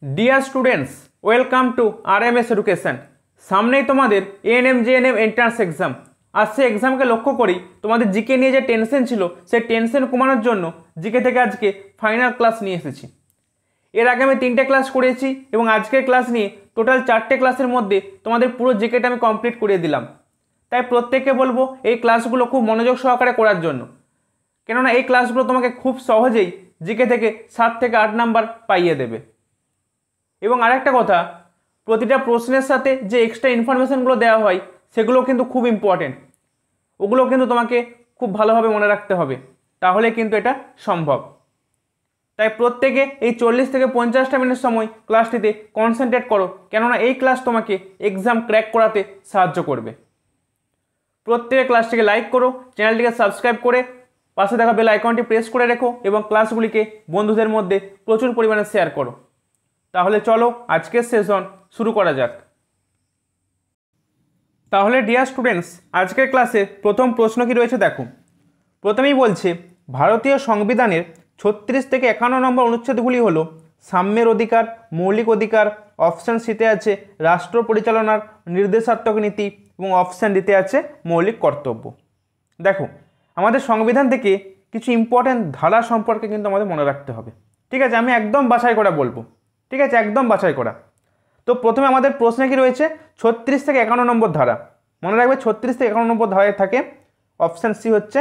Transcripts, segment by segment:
Dear students, welcome to RMS education. সামনেই তোমাদের ANM GNM entrance exam. আর সেই এক্সামকে লক্ষ্য করেই তোমাদের জিকে নিয়ে যে টেনশন ছিল সেই টেনশন কমানোর জন্য জিকে থেকে আজকে ফাইনাল ক্লাস নিয়ে এসেছি। এর আগে আমি 3টে ক্লাস করেছি এবং আজকের ক্লাস নিয়ে টোটাল 4টে ক্লাসের মধ্যে তোমাদের পুরো জিকেটা আমি কমপ্লিট করে দিলাম। তাই প্রত্যেককে বলবো এই ক্লাসগুলো খুব মনোযোগ সহকারে করার জন্য, কেননা এই ক্লাসগুলো তোমাকে খুব সহজেই জিকে থেকে 7 থেকে 8 নাম্বার পাইয়ে দেবে। এবং আরেকটা কথা, প্রতিটা প্রশ্নের সাথে যে এক্সট্রা ইনফরমেশনগুলো দেওয়া হয় সেগুলো কিন্তু খুব ইম্পর্টেন্ট। ওগুলো কিন্তু তোমাকে খুব ভালোভাবে মনে রাখতে হবে, তাহলে কিন্তু এটা সম্ভব। তাই প্রত্যেকে এই 40 থেকে 50টা মিনিট সময় ক্লাসটিতে কনসেন্ট্রেট করো, কেননা এই ক্লাস তোমাকে এক্সাম ক্র্যাক করাতে সাহায্য করবে। প্রত্যেকে ক্লাসটিকে লাইক করো, চ্যানেলটিকে সাবস্ক্রাইব করে পাশে থাকা বেল আইকনটি প্রেস করে রেখো এবং ক্লাসগুলিকে বন্ধুদের মধ্যে প্রচুর পরিমাণে শেয়ার করো। তাহলে চলো আজকের সেশন শুরু করা যাক। তাহলে ডিয়ার স্টুডেন্টস, আজকের ক্লাসে প্রথম প্রশ্ন কি রয়েছে দেখো। প্রথমেই বলছে ভারতীয় সংবিধানের 36 থেকে 51 নম্বর অনুচ্ছেদগুলি হলো সাম্যের অধিকার, মৌলিক অধিকার, অপশান সিতে আছে রাষ্ট্র পরিচালনার নির্দেশাত্মক নীতি এবং অপশান ডিতে আছে মৌলিক কর্তব্য। দেখো, আমাদের সংবিধান থেকে কিছু ইম্পর্ট্যান্ট ধারা সম্পর্কে কিন্তু আমাদের মনে রাখতে হবে। ঠিক আছে, আমি একদম বাছাই করা বলবো। ঠিক আছে, একদম বাছাই করা। তো প্রথমে আমাদের প্রশ্নে কি রয়েছে, 36 থেকে 51 নম্বর ধারা। মনে রাখবে 36 থেকে 51 নম্বর ধারায় থাকে অপশান সি হচ্ছে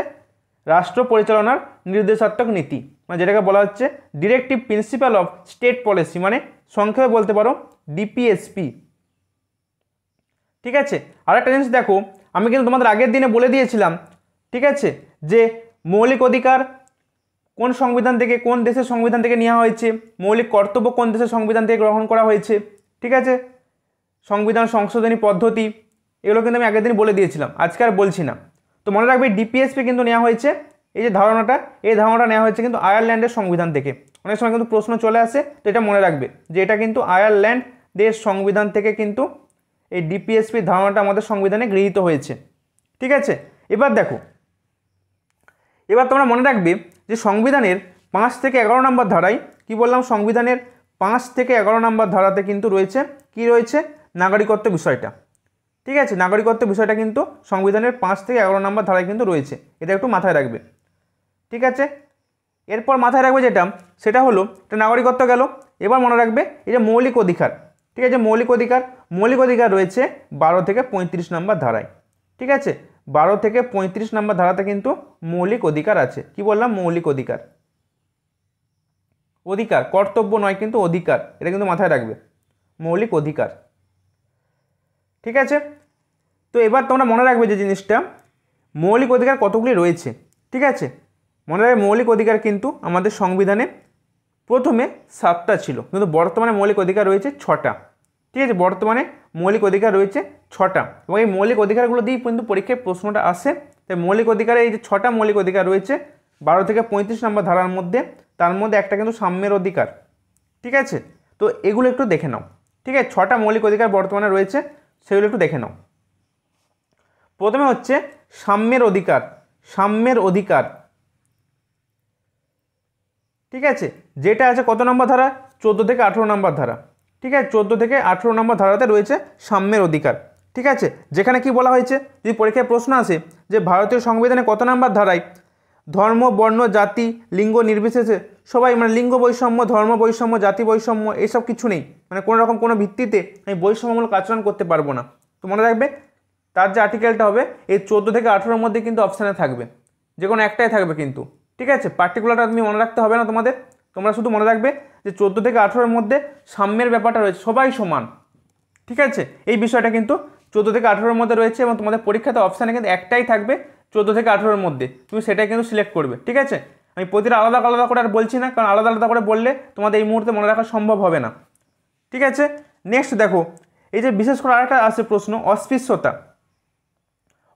রাষ্ট্র পরিচালনার নির্দেশাত্মক নীতি, মানে যেটাকে বলা হচ্ছে directive principal of state policy, মানে সংক্ষেপে বলতে পারো ডিপিএসপি। ঠিক আছে, আরেকটা জিনিস দেখো, আমি কিন্তু তোমাদের আগের দিনে বলে দিয়েছিলাম, ঠিক আছে, যে মৌলিক অধিকার কোন সংবিধান থেকে, কোন দেশের সংবিধান থেকে নেওয়া হয়েছে, মৌলিক কর্তব্য কোন দেশের সংবিধান থেকে গ্রহণ করা হয়েছে। ঠিক আছে, সংবিধান সংশোধনী পদ্ধতি, এগুলো কিন্তু আমি আগের দিন বলে দিয়েছিলাম, আজকে আর বলছি না। তো মনে রাখবে ডিপিএসপি কিন্তু নেওয়া হয়েছে, এই যে ধারণাটা, এই ধারণাটা নেওয়া হয়েছে কিন্তু আয়ারল্যান্ডের সংবিধান থেকে। অনেক সময় কিন্তু প্রশ্ন চলে আসে, তো এটা মনে রাখবে যে এটা কিন্তু আয়ারল্যান্ড দেশ সংবিধান থেকে কিন্তু এই ডিপিএসপি ধারণাটা আমাদের সংবিধানে গৃহীত হয়েছে। ঠিক আছে, এবার দেখো, এবার তোমরা মনে রাখবে যে সংবিধানের 5 থেকে 11 নম্বর ধারায়, কি বললাম, সংবিধানের 5 থেকে 11 নম্বর ধারাতে কিন্তু রয়েছে, কি রয়েছে, নাগরিকত্ব বিষয়টা। ঠিক আছে, নাগরিকত্ব বিষয়টা কিন্তু সংবিধানের 5 থেকে 11 নম্বর ধারায় কিন্তু রয়েছে, এটা একটু মাথায় রাখবে। ঠিক আছে, এরপর মাথায় রাখবে যেটা, সেটা হলো এটা নাগরিকত্ব গেল। এবার মনে রাখবে এই যে মৌলিক অধিকার। ঠিক আছে, মৌলিক অধিকার রয়েছে 12 থেকে 35 নম্বর ধারায়। ঠিক আছে, 12 থেকে 35 নম্বর ধারাতে কিন্তু মৌলিক অধিকার আছে। কি বললাম, মৌলিক অধিকার, অধিকার, কর্তব্য নয় কিন্তু অধিকার, এটা কিন্তু মাথায় রাখবে, মৌলিক অধিকার। ঠিক আছে, তো এবার তোমরা মনে রাখবে যে জিনিসটা, মৌলিক অধিকার কতগুলি রয়েছে। ঠিক আছে, মনে রাখবে মৌলিক অধিকার কিন্তু আমাদের সংবিধানে প্রথমে 7টা ছিল, কিন্তু বর্তমানে মৌলিক অধিকার রয়েছে 6টা। ঠিক আছে, বর্তমানে মৌলিক অধিকার রয়েছে 6টা, এবং এই মৌলিক অধিকারগুলো দিয়েই কিন্তু পরীক্ষায় প্রশ্নটা আসে। তাই মৌলিক অধিকারে এই যে 6টা মৌলিক অধিকার রয়েছে 12 থেকে 35 নম্বর ধারার মধ্যে, তার মধ্যে একটা কিন্তু সাম্যের অধিকার। ঠিক আছে, তো এগুলো একটু দেখে নাও। ঠিক আছে, 6টা মৌলিক অধিকার বর্তমানে রয়েছে, সেগুলো একটু দেখে নাও। প্রথমে হচ্ছে সাম্যের অধিকার, সাম্যের অধিকার। ঠিক আছে, যেটা আছে কত নম্বর ধারা, 14 থেকে 18 নম্বর ধারা। ঠিক আছে, 14 থেকে 18 নম্বর ধারাতে রয়েছে সাম্যের অধিকার। ঠিক আছে, যেখানে কি বলা হয়েছে, যদি পরীক্ষায় প্রশ্ন আসে যে ভারতীয় সংবিধানে কত নম্বর ধারায় ধর্ম, বর্ণ, জাতি, লিঙ্গ নির্বিশেষে সবাই, মানে লিঙ্গ বৈষম্য, ধর্ম বৈষম্য, জাতি বৈষম্য এসব কিছু নেই, মানে কোনো রকম কোনো ভিত্তিতে আমি বৈষম্যমূলক আচরণ করতে পারবো না। তো মনে রাখবে তার যে আর্টিকেলটা হবে এই 14 থেকে 18-র মধ্যে কিন্তু অপশানে থাকবে, যে কোনো একটাই থাকবে কিন্তু। ঠিক আছে, পার্টিকুলারটা তুমি মনে রাখতে হবে না তোমাদের, তোমরা শুধু মনে রাখবে যে 14 থেকে 18-র মধ্যে সাম্যের ব্যাপারটা রয়েছে, সবাই সমান। ঠিক আছে, এই বিষয়টা কিন্তু 14 থেকে 18-র মধ্যে রয়েছে, এবং তোমাদের পরীক্ষাতে অপশানে কিন্তু একটাই থাকবে 14 থেকে 18-র মধ্যে, তুমি সেটাই কিন্তু সিলেক্ট করবে। ঠিক আছে, আমি প্রতিটা আলাদা আলাদা করে আর বলছি না, কারণ আলাদা আলাদা করে বললে তোমাদের এই মুহূর্তে মনে রাখা সম্ভব হবে না। ঠিক আছে, নেক্সট দেখো, এই যে বিশেষ করে আরেকটা আসে প্রশ্ন, অস্পৃশ্যতা,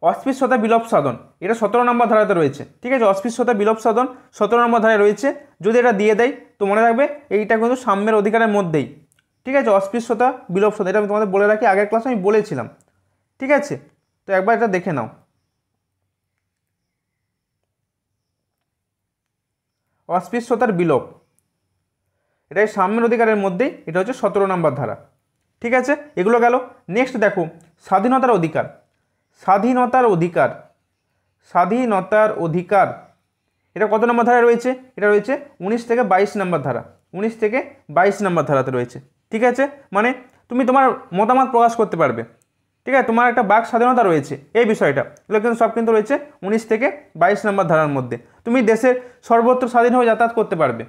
অস্পৃশ্যতা বিলোপ সাধন, এটা 17 নম্বর ধারাতে রয়েছে। ঠিক আছে, অস্পৃশ্যতা বিলোপ সাধন 17 নম্বর ধারায় রয়েছে। যদি এটা দিয়ে দেয় তো মনে রাখবে এইটা কিন্তু সাম্যের অধিকারের মধ্যেই। ঠিক আছে, অস্পৃশ্যতা বিলোপ সাধন, এটা আমি তোমাদের বলে রাখি, আগের ক্লাসে আমি বলেছিলাম। ঠিক আছে, তো একবার এটা দেখে নাও, অস্পৃশ্যতার বিলোপ। এটাই সাম্যের অধিকারের মধ্যেই, এটা হচ্ছে 17 নম্বর ধারা। ঠিক আছে, এগুলো গেল। নেক্সট দেখো স্বাধীনতার অধিকার। স্বাধীনতার অধিকার, স্বাধীনতার অধিকার এটা কত নম্বর ধারায় রয়েছে? এটা রয়েছে 19 থেকে 22 নম্বর ধারা, 19 থেকে 22 নম্বর ধারাতে রয়েছে। ঠিক আছে, মানে তুমি তোমার মতামত প্রকাশ করতে পারবে। ঠিক আছে, তোমার একটা বাক স্বাধীনতা রয়েছে, এই বিষয়টা এগুলো কিন্তু সব কিন্তু রয়েছে 19 থেকে 22 নম্বর ধারার মধ্যে। তুমি দেশের সর্বত্র স্বাধীনভাবে যাতায়াত করতে পারবে।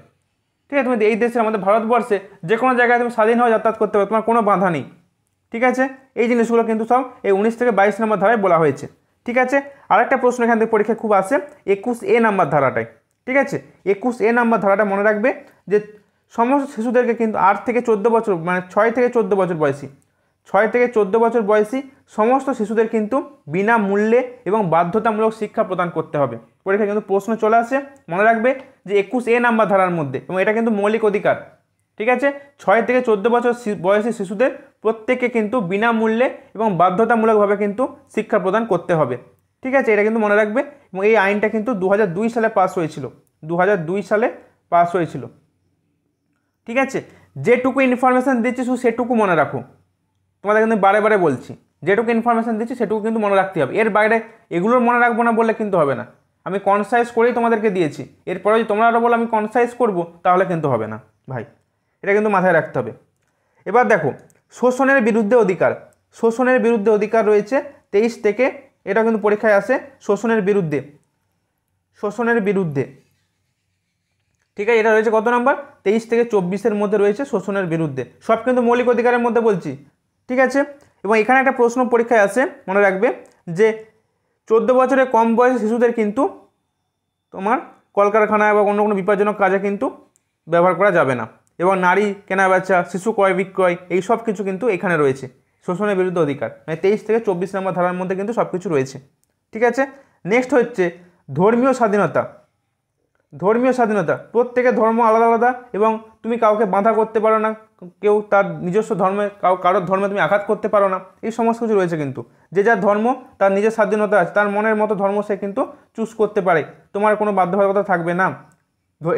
ঠিক আছে, তুমি এই দেশের আমাদের ভারতবর্ষে যে কোনো জায়গায় তুমি স্বাধীনভাবে যাতায়াত করতে পারবে, তোমার কোনো বাধা নেই। ঠিক আছে, এই জিনিসগুলো কিন্তু সব এই 19 থেকে 22 নম্বর ধারায় বলা হয়েছে। ঠিক আছে, আরেকটা প্রশ্ন এখান থেকে পরীক্ষায় খুব আসে 21A নাম্বার ধারাটায়। ঠিক আছে, 21A নাম্বার ধারাটা মনে রাখবে যে সমস্ত শিশুদেরকে কিন্তু 8 থেকে 14 বছর, মানে 6 থেকে 14 বছর বয়সী, 6 থেকে 14 বছর বয়সী সমস্ত শিশুদের কিন্তু বিনামূল্যে এবং বাধ্যতামূলক শিক্ষা প্রদান করতে হবে। পরীক্ষায় কিন্তু প্রশ্ন চলে আসে, মনে রাখবে যে 21A নাম্বার ধারার মধ্যে, এবং এটা কিন্তু মৌলিক অধিকার। ঠিক আছে, 6 থেকে 14 বছর বয়সী শিশুদের প্রত্যেককে কিন্তু বিনামূল্যে এবং বাধ্যতামূলকভাবে কিন্তু শিক্ষা প্রদান করতে হবে। ঠিক আছে, এটা কিন্তু মনে রাখবে। এবং এই আইনটা কিন্তু 2002 সালে পাস হয়েছিল, 2002 সালে পাস হয়েছিল। ঠিক আছে, যেটুকু ইনফরমেশান দিচ্ছি শুধু সেটুকু মনে রাখো। তোমাদের কিন্তু বারে বারে বলছি, যেটুকু ইনফরমেশান দিচ্ছি সেটুকু কিন্তু মনে রাখতে হবে। এর বাইরে এগুলোর মনে রাখবো না বললে কিন্তু হবে না। আমি কনসাইজ করেই তোমাদেরকে দিয়েছি, এরপরে যদি তোমরা আরও বলো আমি কনসাইজ করবো, তাহলে কিন্তু হবে না ভাই, এটা কিন্তু মাথায় রাখতে হবে। এবার দেখো শোষণের বিরুদ্ধে অধিকার। শোষণের বিরুদ্ধে অধিকার রয়েছে 23 থেকে, এটা কিন্তু পরীক্ষায় আসে শোষণের বিরুদ্ধে, শোষণের বিরুদ্ধে। ঠিক আছে, এটা রয়েছে কত নাম্বার? 23 থেকে 24-এর মধ্যে রয়েছে শোষণের বিরুদ্ধে। সব কিন্তু মৌলিক অধিকারের মধ্যে বলছি। ঠিক আছে, এবং এখানে একটা প্রশ্ন পরীক্ষায় আসে, মনে রাখবে যে 14 বছরের কম বয়সী শিশুদের কিন্তু তোমার কলকারখানায় বা অন্য কোনো বিপজ্জনক কাজে কিন্তু ব্যবহার করা যাবে না, এবং নারী কেনাবেচা, শিশু ক্রয় বিক্রয়, এই সব কিছু কিন্তু এখানে রয়েছে শোষণের বিরুদ্ধে অধিকার, মানে 23 থেকে 24 নম্বর ধারার মধ্যে কিন্তু সব কিছু রয়েছে। ঠিক আছে, নেক্সট হচ্ছে ধর্মীয় স্বাধীনতা। ধর্মীয় স্বাধীনতা, প্রত্যেকের ধর্ম আলাদা আলাদা এবং তুমি কাউকে বাধা করতে পারো না, কেউ তার নিজস্ব ধর্মে কারোর ধর্মে তুমি আঘাত করতে পারো না, এই সমস্ত কিছু রয়েছে। কিন্তু যে যার ধর্ম তার নিজের স্বাধীনতা আছে, তার মনের মতো ধর্ম সে কিন্তু চুজ করতে পারে, তোমার কোনো বাধ্যবাধকতা থাকবে না।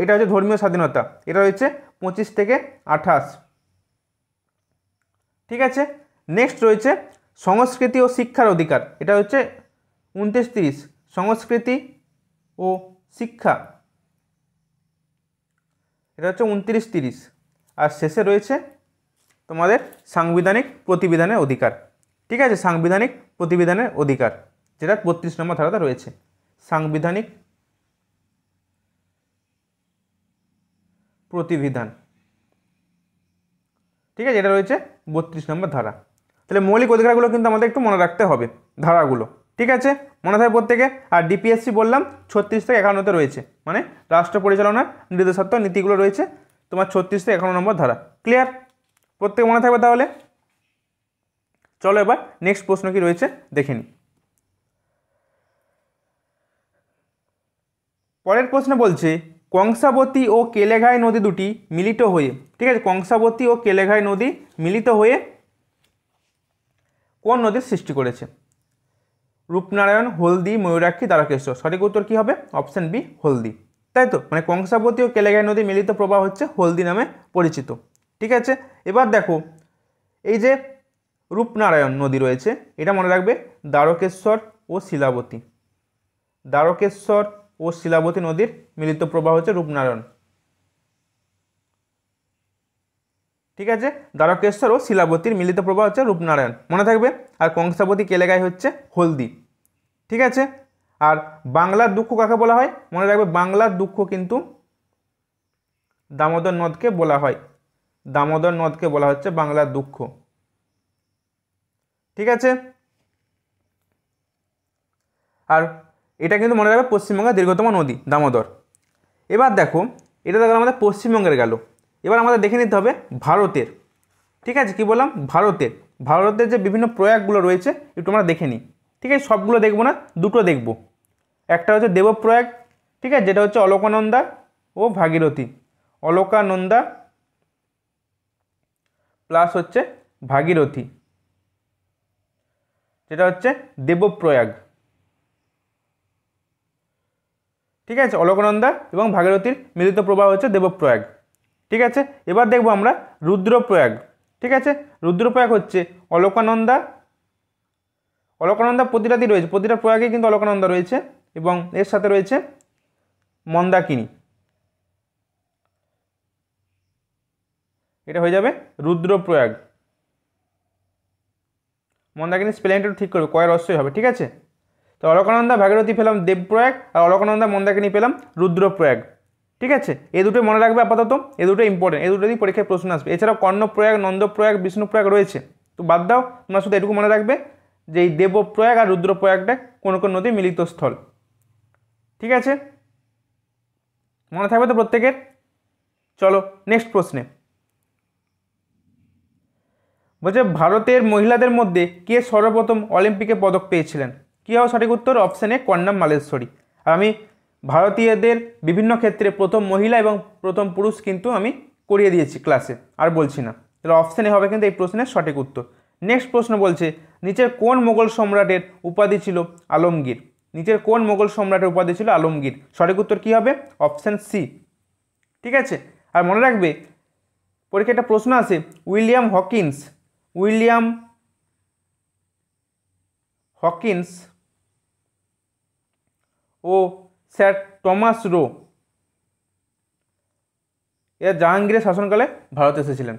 এটা হচ্ছে ধর্মীয় স্বাধীনতা, এটা রয়েছে 25 থেকে 28। ঠিক আছে, নেক্সট রয়েছে সংস্কৃতি ও শিক্ষার অধিকার, এটা হচ্ছে 29-30 সংস্কৃতি ও শিক্ষা, এটা হচ্ছে 29-30। আর শেষে রয়েছে তোমাদের সাংবিধানিক প্রতিবিধানের অধিকার। ঠিক আছে, সাংবিধানিক প্রতিবিধানের অধিকার, যেটা 32 নম্বর ধারাতে রয়েছে সাংবিধানিক প্রতিবিধান। ঠিক আছে, এটা রয়েছে 32 নম্বর ধারা। তাহলে মৌলিক অধিকারগুলো কিন্তু আমাদের একটু মনে রাখতে হবে, ধারাগুলো। ঠিক আছে, মনে থাকে প্রত্যেকে। আর ডিপিএসসি বললাম 36 থেকে 51-তে রয়েছে, মানে রাষ্ট্র পরিচালনার নির্দেশাত্মক নীতিগুলো রয়েছে তোমার 36 থেকে 51 নম্বর ধারা। ক্লিয়ার? প্রত্যেকে মনে থাকবে তাহলে। চলো এবার নেক্সট প্রশ্ন কি রয়েছে দেখে নিই। পরের প্রশ্ন বলছে কংসাবতী ও কেলেঘাই নদী দুটি মিলিত হয়ে, ঠিক আছে, কংসাবতী ও কেলেঘাই নদী মিলিত হয়ে কোন নদীর সৃষ্টি করেছে? রূপনারায়ণ, হলদি, ময়ূরাক্ষী, দ্বারকেশ্বর। সঠিক উত্তর কী হবে? অপশান বি, হলদি। তাই তো, মানে কংসাবতী ও কেলেঘাই নদী মিলিত প্রবাহ হচ্ছে হলদি নামে পরিচিত। ঠিক আছে, এবার দেখো এই যে রূপনারায়ণ নদী রয়েছে, এটা মনে রাখবে দ্বারকেশ্বর ও শিলাবতী। দ্বারকেশ্বর ও শিলাবতী নদীর মিলিত প্রবাহ হচ্ছে রূপনারায়ণ। ঠিক আছে, দ্বারকেশ্বর ও শিলাবতীর মিলিত প্রবাহ হচ্ছে রূপনারায়ণ, মনে থাকবে। আর কংসাবতী কেলেঘাই হচ্ছে হলদি। ঠিক আছে, আর বাংলার দুঃখ কাকে বলা হয়? মনে রাখবে বাংলার দুঃখ কিন্তু দামোদর নদকে বলা হয়, দামোদর নদকে বলা হচ্ছে বাংলার দুঃখ। ঠিক আছে, আর এটা কিন্তু মনে রাখবে পশ্চিমবঙ্গের দীর্ঘতম নদী দামোদর। এবার দেখো এটা দেখো আমাদের পশ্চিমবঙ্গের গেল, এবার আমাদের দেখে নিতে হবে ভারতের। ঠিক আছে, কি বললাম? ভারতের। ভারতের যে বিভিন্ন প্রয়াগগুলো রয়েছে একটু আমরা দেখে নিই। ঠিক আছে, সবগুলো দেখবো না, দুটো দেখব। একটা হচ্ছে দেবপ্রয়াগ, ঠিক আছে, যেটা হচ্ছে অলকানন্দা ও ভাগীরথী। অলকানন্দা প্লাস হচ্ছে ভাগীরথী, যেটা হচ্ছে দেবপ্রয়াগ। ঠিক আছে, অলকানন্দা এবং ভাগীরথীর মিলিত প্রবাহ হচ্ছে দেবপ্রয়াগ। ঠিক আছে, এবার দেখব আমরা রুদ্রপ্রয়াগ। ঠিক আছে, রুদ্রপ্রয়াগ হচ্ছে অলকানন্দা, অলকানন্দা প্রতিটাতেই রয়েছে, প্রতিটা প্রয়াগে কিন্তু অলকানন্দা রয়েছে এবং এর সাথে রয়েছে মন্দাকিনী। এটা হয়ে যাবে রুদ্রপ্রয়াগ। মন্দাকিনী স্পেলিংটা ঠিক করবে, কয়ের অবশ্যই হবে। ঠিক আছে, তো অলকানন্দা ভাগীরথী পেলাম দেবপ্রয়াগ, আর অলকানন্দা মন্দাকিনী পেলাম রুদ্রপ্রয়াগ। ঠিক আছে, এই দুটো মনে রাখবে আপাতত, এই দুটো ইম্পর্টেন্ট, এই দুটোই পরীক্ষায় প্রশ্ন আসবে। এছাড়াও কর্ণপ্রয়াগ, নন্দপ্রয়াগ, বিষ্ণুপ্রয়াগ রয়েছে, তো বাদ দাও, তোমরা শুধু এটুকু মনে রাখবে যে এই দেবপ্রয়াগ আর রুদ্রপ্রয়াগটা কোন কোন নদীর মিলিত স্থল। ঠিক আছে, মনে থাকবে তো প্রত্যেকের? চলো নেক্সট প্রশ্নে। বলছে ভারতের মহিলাদের মধ্যে কে সর্বপ্রথম অলিম্পিকে পদক পেয়েছিলেন? কী হবে সঠিক উত্তর? অপশান এ কন্যাম মালেশ্বরী। আর আমি ভারতীয়দের বিভিন্ন ক্ষেত্রে প্রথম মহিলা এবং প্রথম পুরুষ কিন্তু আমি করিয়ে দিয়েছি ক্লাসে, আর বলছি না। তাহলে অপশান এ হবে কিন্তু এই প্রশ্নের সঠিক উত্তর। নেক্সট প্রশ্ন বলছে নিচের কোন মোগল সম্রাটের উপাধি ছিল আলমগীর? নিচের কোন মোগল সম্রাটের উপাধি ছিল আলমগীর? সঠিক উত্তর কী হবে? Option C. ঠিক আছে, আর মনে রাখবে পরীক্ষায় একটা প্রশ্ন আছে, উইলিয়াম হকিন্স ও স্যার টমাস রো এরা জাহাঙ্গীরের শাসনকালে ভারতে এসেছিলেন।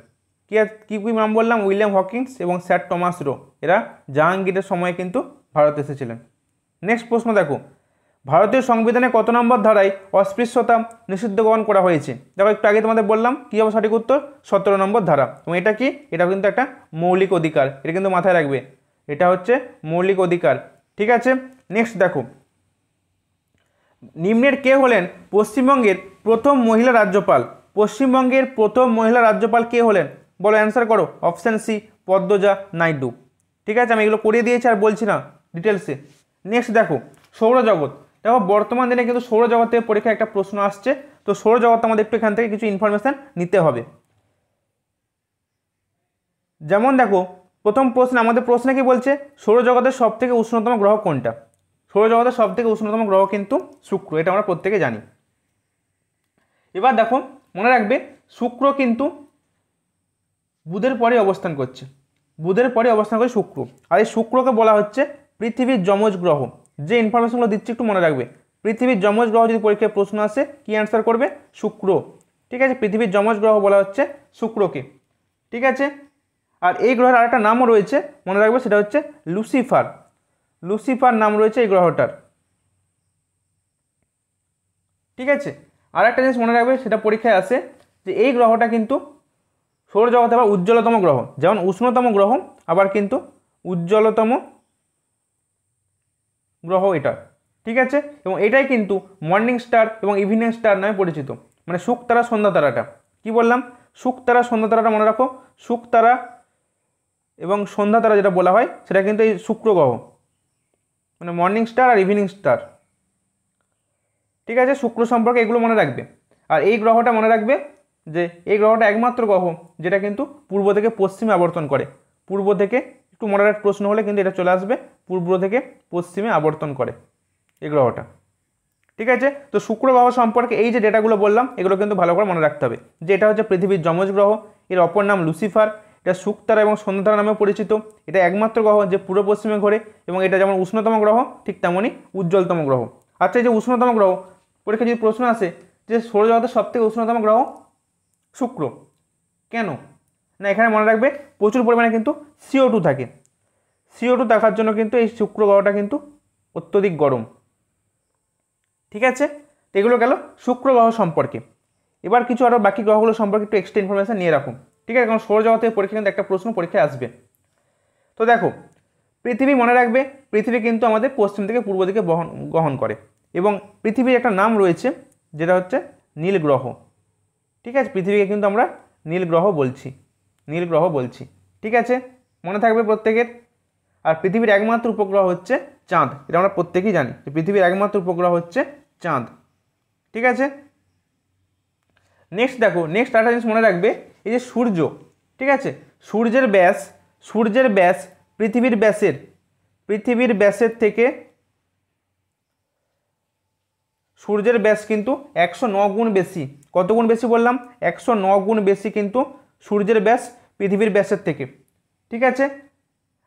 কি কি কি নাম বললাম? উইলিয়াম হকিন্স এবং স্যার টমাস রো, এরা জাহাঙ্গীরের সময় কিন্তু ভারতে এসেছিলেন। নেক্সট প্রশ্ন দেখো, ভারতীয় সংবিধানে কত নম্বর ধারায় অস্পৃশ্যতা নিষিদ্ধকরণ করা হয়েছে? দেখো একটু আগে তোমাদের বললাম, কী হবে সঠিক উত্তর? 17 নম্বর ধারা। এবং এটা কি? এটা কিন্তু একটা মৌলিক অধিকার, এটা কিন্তু মাথায় রাখবে, এটা হচ্ছে মৌলিক অধিকার। ঠিক আছে, নেক্সট দেখো, নিম্নের কে হলেন পশ্চিমবঙ্গের প্রথম মহিলা রাজ্যপাল? পশ্চিমবঙ্গের প্রথম মহিলা রাজ্যপাল কে হলেন? বলো, অ্যান্সার করো। Option C Padmaja Naidu. ঠিক আছে, আমি এগুলো করিয়ে দিয়েছি আর বলছি না ডিটেলসে। নেক্সট দেখো সৌরজগৎ। দেখো বর্তমান দিনে কিন্তু সৌরজগৎ থেকে পরীক্ষায় একটা প্রশ্ন আসছে, তো সৌরজগৎ আমাদের একটু এখান থেকে কিছু ইনফরমেশান নিতে হবে। যেমন দেখো প্রথম প্রশ্ন, আমাদের প্রশ্নে কি বলছে? সৌরজগতের সব থেকে উষ্ণতম গ্রহ কোনটা? সৌরজগতের সব থেকে উষ্ণতম গ্রহ কিন্তু শুক্র, এটা আমরা প্রত্যেকে জানি। এবার দেখো মনে রাখবে শুক্র কিন্তু বুধের পরে অবস্থান করছে, বুধের পরে অবস্থান করে শুক্র, আর এই শুক্রকে বলা হচ্ছে পৃথিবীর যমজ গ্রহ। যে ইনফরমেশনগুলো দিচ্ছি একটু মনে রাখবে, পৃথিবীর যমজ গ্রহ যদি পরীক্ষায় প্রশ্ন আসে কি অ্যান্সার করবে? শুক্র। ঠিক আছে, পৃথিবীর যমজ গ্রহ বলা হচ্ছে শুক্রকে। ঠিক আছে, আর এই গ্রহের আরেকটা নামও রয়েছে মনে রাখবে, সেটা হচ্ছে লুসিফার। লুসিফার নাম রয়েছে এই গ্রহটার। ঠিক আছে, আর একটা জিনিস মনে রাখবে, সেটা পরীক্ষায় আসে যে এই গ্রহটা কিন্তু সৌরজগতে আবার উজ্জ্বলতম গ্রহ, যেমন উষ্ণতম গ্রহ আবার কিন্তু উজ্জ্বলতম গ্রহ এটা। ঠিক আছে, এবং এটাই কিন্তু মর্নিং স্টার এবং ইভিনিং স্টার নামে পরিচিত, মানে শুকতারা সন্ধ্যা তারাটা। কি বললাম? শুকতারা সন্ধ্যা তারাটা মনে রাখো, শুকতারা এবং সন্ধ্যা তারা যেটা বলা হয় সেটা কিন্তু এই শুক্র গ্রহ, মানে মর্নিং স্টার আর ইভিনিং স্টার। ঠিক আছে, শুক্র সম্পর্কে এগুলো মনে রাখবে। আর এই গ্রহটা মনে রাখবে যে এই গ্রহটা একমাত্র গ্রহ যেটা কিন্তু পূর্ব থেকে পশ্চিমে আবর্তন করে। পূর্ব থেকে, একটু মডারেট প্রশ্ন হলে কিন্তু এটা চলে আসবে, পূর্ব থেকে পশ্চিমে আবর্তন করে এই গ্রহটা। ঠিক আছে, তো শুক্র গ্রহ সম্পর্কে এই যে ডেটাগুলো বললাম এগুলো কিন্তু ভালো করে মনে রাখতে হবে, যে এটা হচ্ছে পৃথিবীর যমজ গ্রহ, এর অপর নাম লুসিফার, এটা শুকতারা এবং সন্ধ্যাতারা নামেও পরিচিত, এটা একমাত্র গ্রহ যে পূর্ব পশ্চিমে ঘোরে, এবং এটা যেমন উষ্ণতম গ্রহ ঠিক তেমনই উজ্জ্বলতম গ্রহ। আচ্ছা, এই যে উষ্ণতম গ্রহ, পরীক্ষা যদি প্রশ্ন আসে যে সৌরজগতের সবথেকে উষ্ণতম গ্রহ শুক্র, কেন? না, এখানে মনে রাখবে প্রচুর পরিমাণে কিন্তু CO2 থাকে, CO2 থাকার জন্য কিন্তু এই শুক্র গ্রহটা কিন্তু অত্যধিক গরম। ঠিক আছে, তো এগুলো গেল শুক্র গ্রহ সম্পর্কে। এবার কিছু আরও বাকি গ্রহগুলো সম্পর্কে একটু এক্সট্রা ইনফরমেশন নিয়ে রাখুন। ঠিক আছে, কারণ সৌরজগতের পরীক্ষা কিন্তু একটা প্রশ্ন পরীক্ষায় আসবে। তো দেখো পৃথিবী মনে রাখবে, পৃথিবী কিন্তু আমাদের পশ্চিম থেকে পূর্ব দিকে গ্রহণ করে, এবং পৃথিবীর একটা নাম রয়েছে যেটা হচ্ছে নীল গ্রহ। ঠিক আছে, পৃথিবীকে কিন্তু আমরা নীল গ্রহ বলছি, নীল গ্রহ বলছি। ঠিক আছে, মনে থাকবে প্রত্যেকের। আর পৃথিবীর একমাত্র উপগ্রহ হচ্ছে চাঁদ, এটা আমরা প্রত্যেকেই জানি যে পৃথিবীর একমাত্র উপগ্রহ হচ্ছে চাঁদ। ঠিক আছে, নেক্সট দেখো, নেক্সট একটা জিনিস মনে রাখবে, এই যে সূর্য, ঠিক আছে, সূর্যের ব্যাস পৃথিবীর ব্যাসের থেকে সূর্যের ব্যাস কিন্তু 109 গুণ বেশি কত গুণ বেশি বললাম? 109 গুণ বেশি কিন্তু সূর্যের ব্যাস পৃথিবীর ব্যাসের থেকে। ঠিক আছে,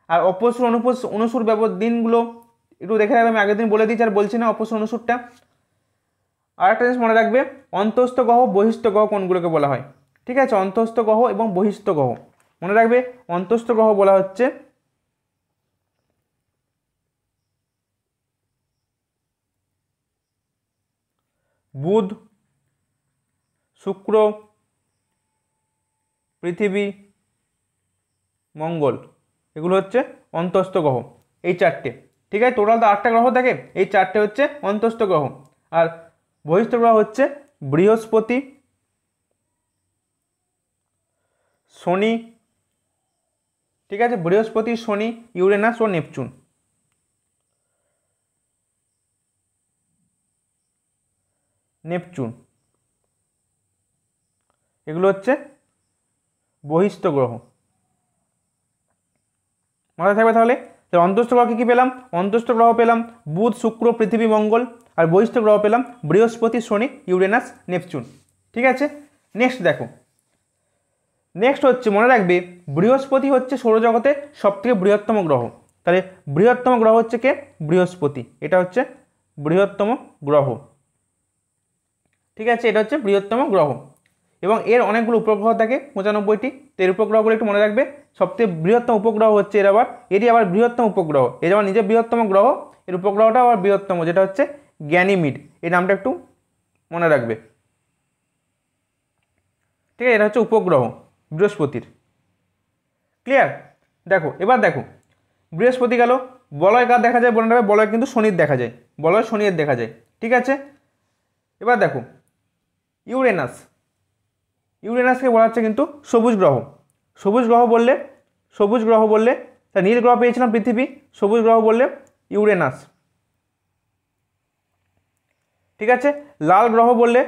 আর অপসর অনুসুর দিনগুলো একটু দেখে রাখবে, আমি আগের দিন বলে দিয়েছি আর বলছি না অপসর অনুসুরটা। আর একটা জিনিস মনে রাখবে, অন্তস্থ গ্রহ বহিস্থ গ্রহ কোনগুলোকে বলা হয়? ঠিক আছে, অন্তস্থ গ্রহ এবং বহিস্থ গ্রহ মনে রাখবে। অন্তস্থ গ্রহ বলা হচ্ছে বুধ, শুক্র, পৃথিবী, মঙ্গল, এগুলো হচ্ছে অন্তস্থ গ্রহ, এই চারটে। ঠিক আছে, টোটাল তো 8টা গ্রহ থাকে, এই চারটে হচ্ছে অন্তস্থ গ্রহ। আর বহিস্থ গ্রহ হচ্ছে বৃহস্পতি, শনি, ঠিক আছে, বৃহস্পতি, শনি, ইউরেনাস ও নেপচুন। এগুলো হচ্ছে বহিস্থ গ্রহ, মাথায় থাকবে তাহলে। অন্তস্থ গ্রহ কী পেলাম? অন্তস্থ গ্রহ পেলাম বুধ, শুক্র, পৃথিবী, মঙ্গল। আর বহিস্থ গ্রহ পেলাম বৃহস্পতি, শনি, ইউরেনাস, নেপচুন। ঠিক আছে, নেক্সট দেখো। নেক্সট হচ্ছে মনে রাখবে, বৃহস্পতি হচ্ছে সৌরজগতের সবথেকে বৃহত্তম গ্রহ। তাহলে বৃহত্তম গ্রহ হচ্ছে কে? বৃহস্পতি। এটা হচ্ছে বৃহত্তম গ্রহ। ঠিক আছে, এটা হচ্ছে বৃহত্তম গ্রহ এবং এর অনেকগুলো উপগ্রহ থাকে, 95টি। তো এর উপগ্রহগুলো একটু মনে রাখবে। সবথেকে বৃহত্তম উপগ্রহ হচ্ছে এরই আবার বৃহত্তম উপগ্রহ, এর যেমন নিজের বৃহত্তম গ্রহ, এর উপগ্রহটা আবার বৃহত্তম, যেটা হচ্ছে গ্যানিমিড। এই নামটা একটু মনে রাখবে। ঠিক আছে, এটা হচ্ছে উপগ্রহ বৃহস্পতির। ক্লিয়ার? দেখো এবার দেখো, বৃহস্পতি গেল। বলয় কার দেখা যায় মনে রাখবে? বলয় কিন্তু শনির দেখা যায়, বলয় শনির দেখা যায়। ঠিক আছে, এবার দেখো ইউরেনাসকে বলা হচ্ছে কিন্তু সবুজ গ্রহ। সবুজ গ্রহ বললে তা নীল গ্রহ পেয়েছিলাম পৃথিবী, সবুজ গ্রহ বললে ইউরেনাস। ঠিক আছে, লাল গ্রহ বললে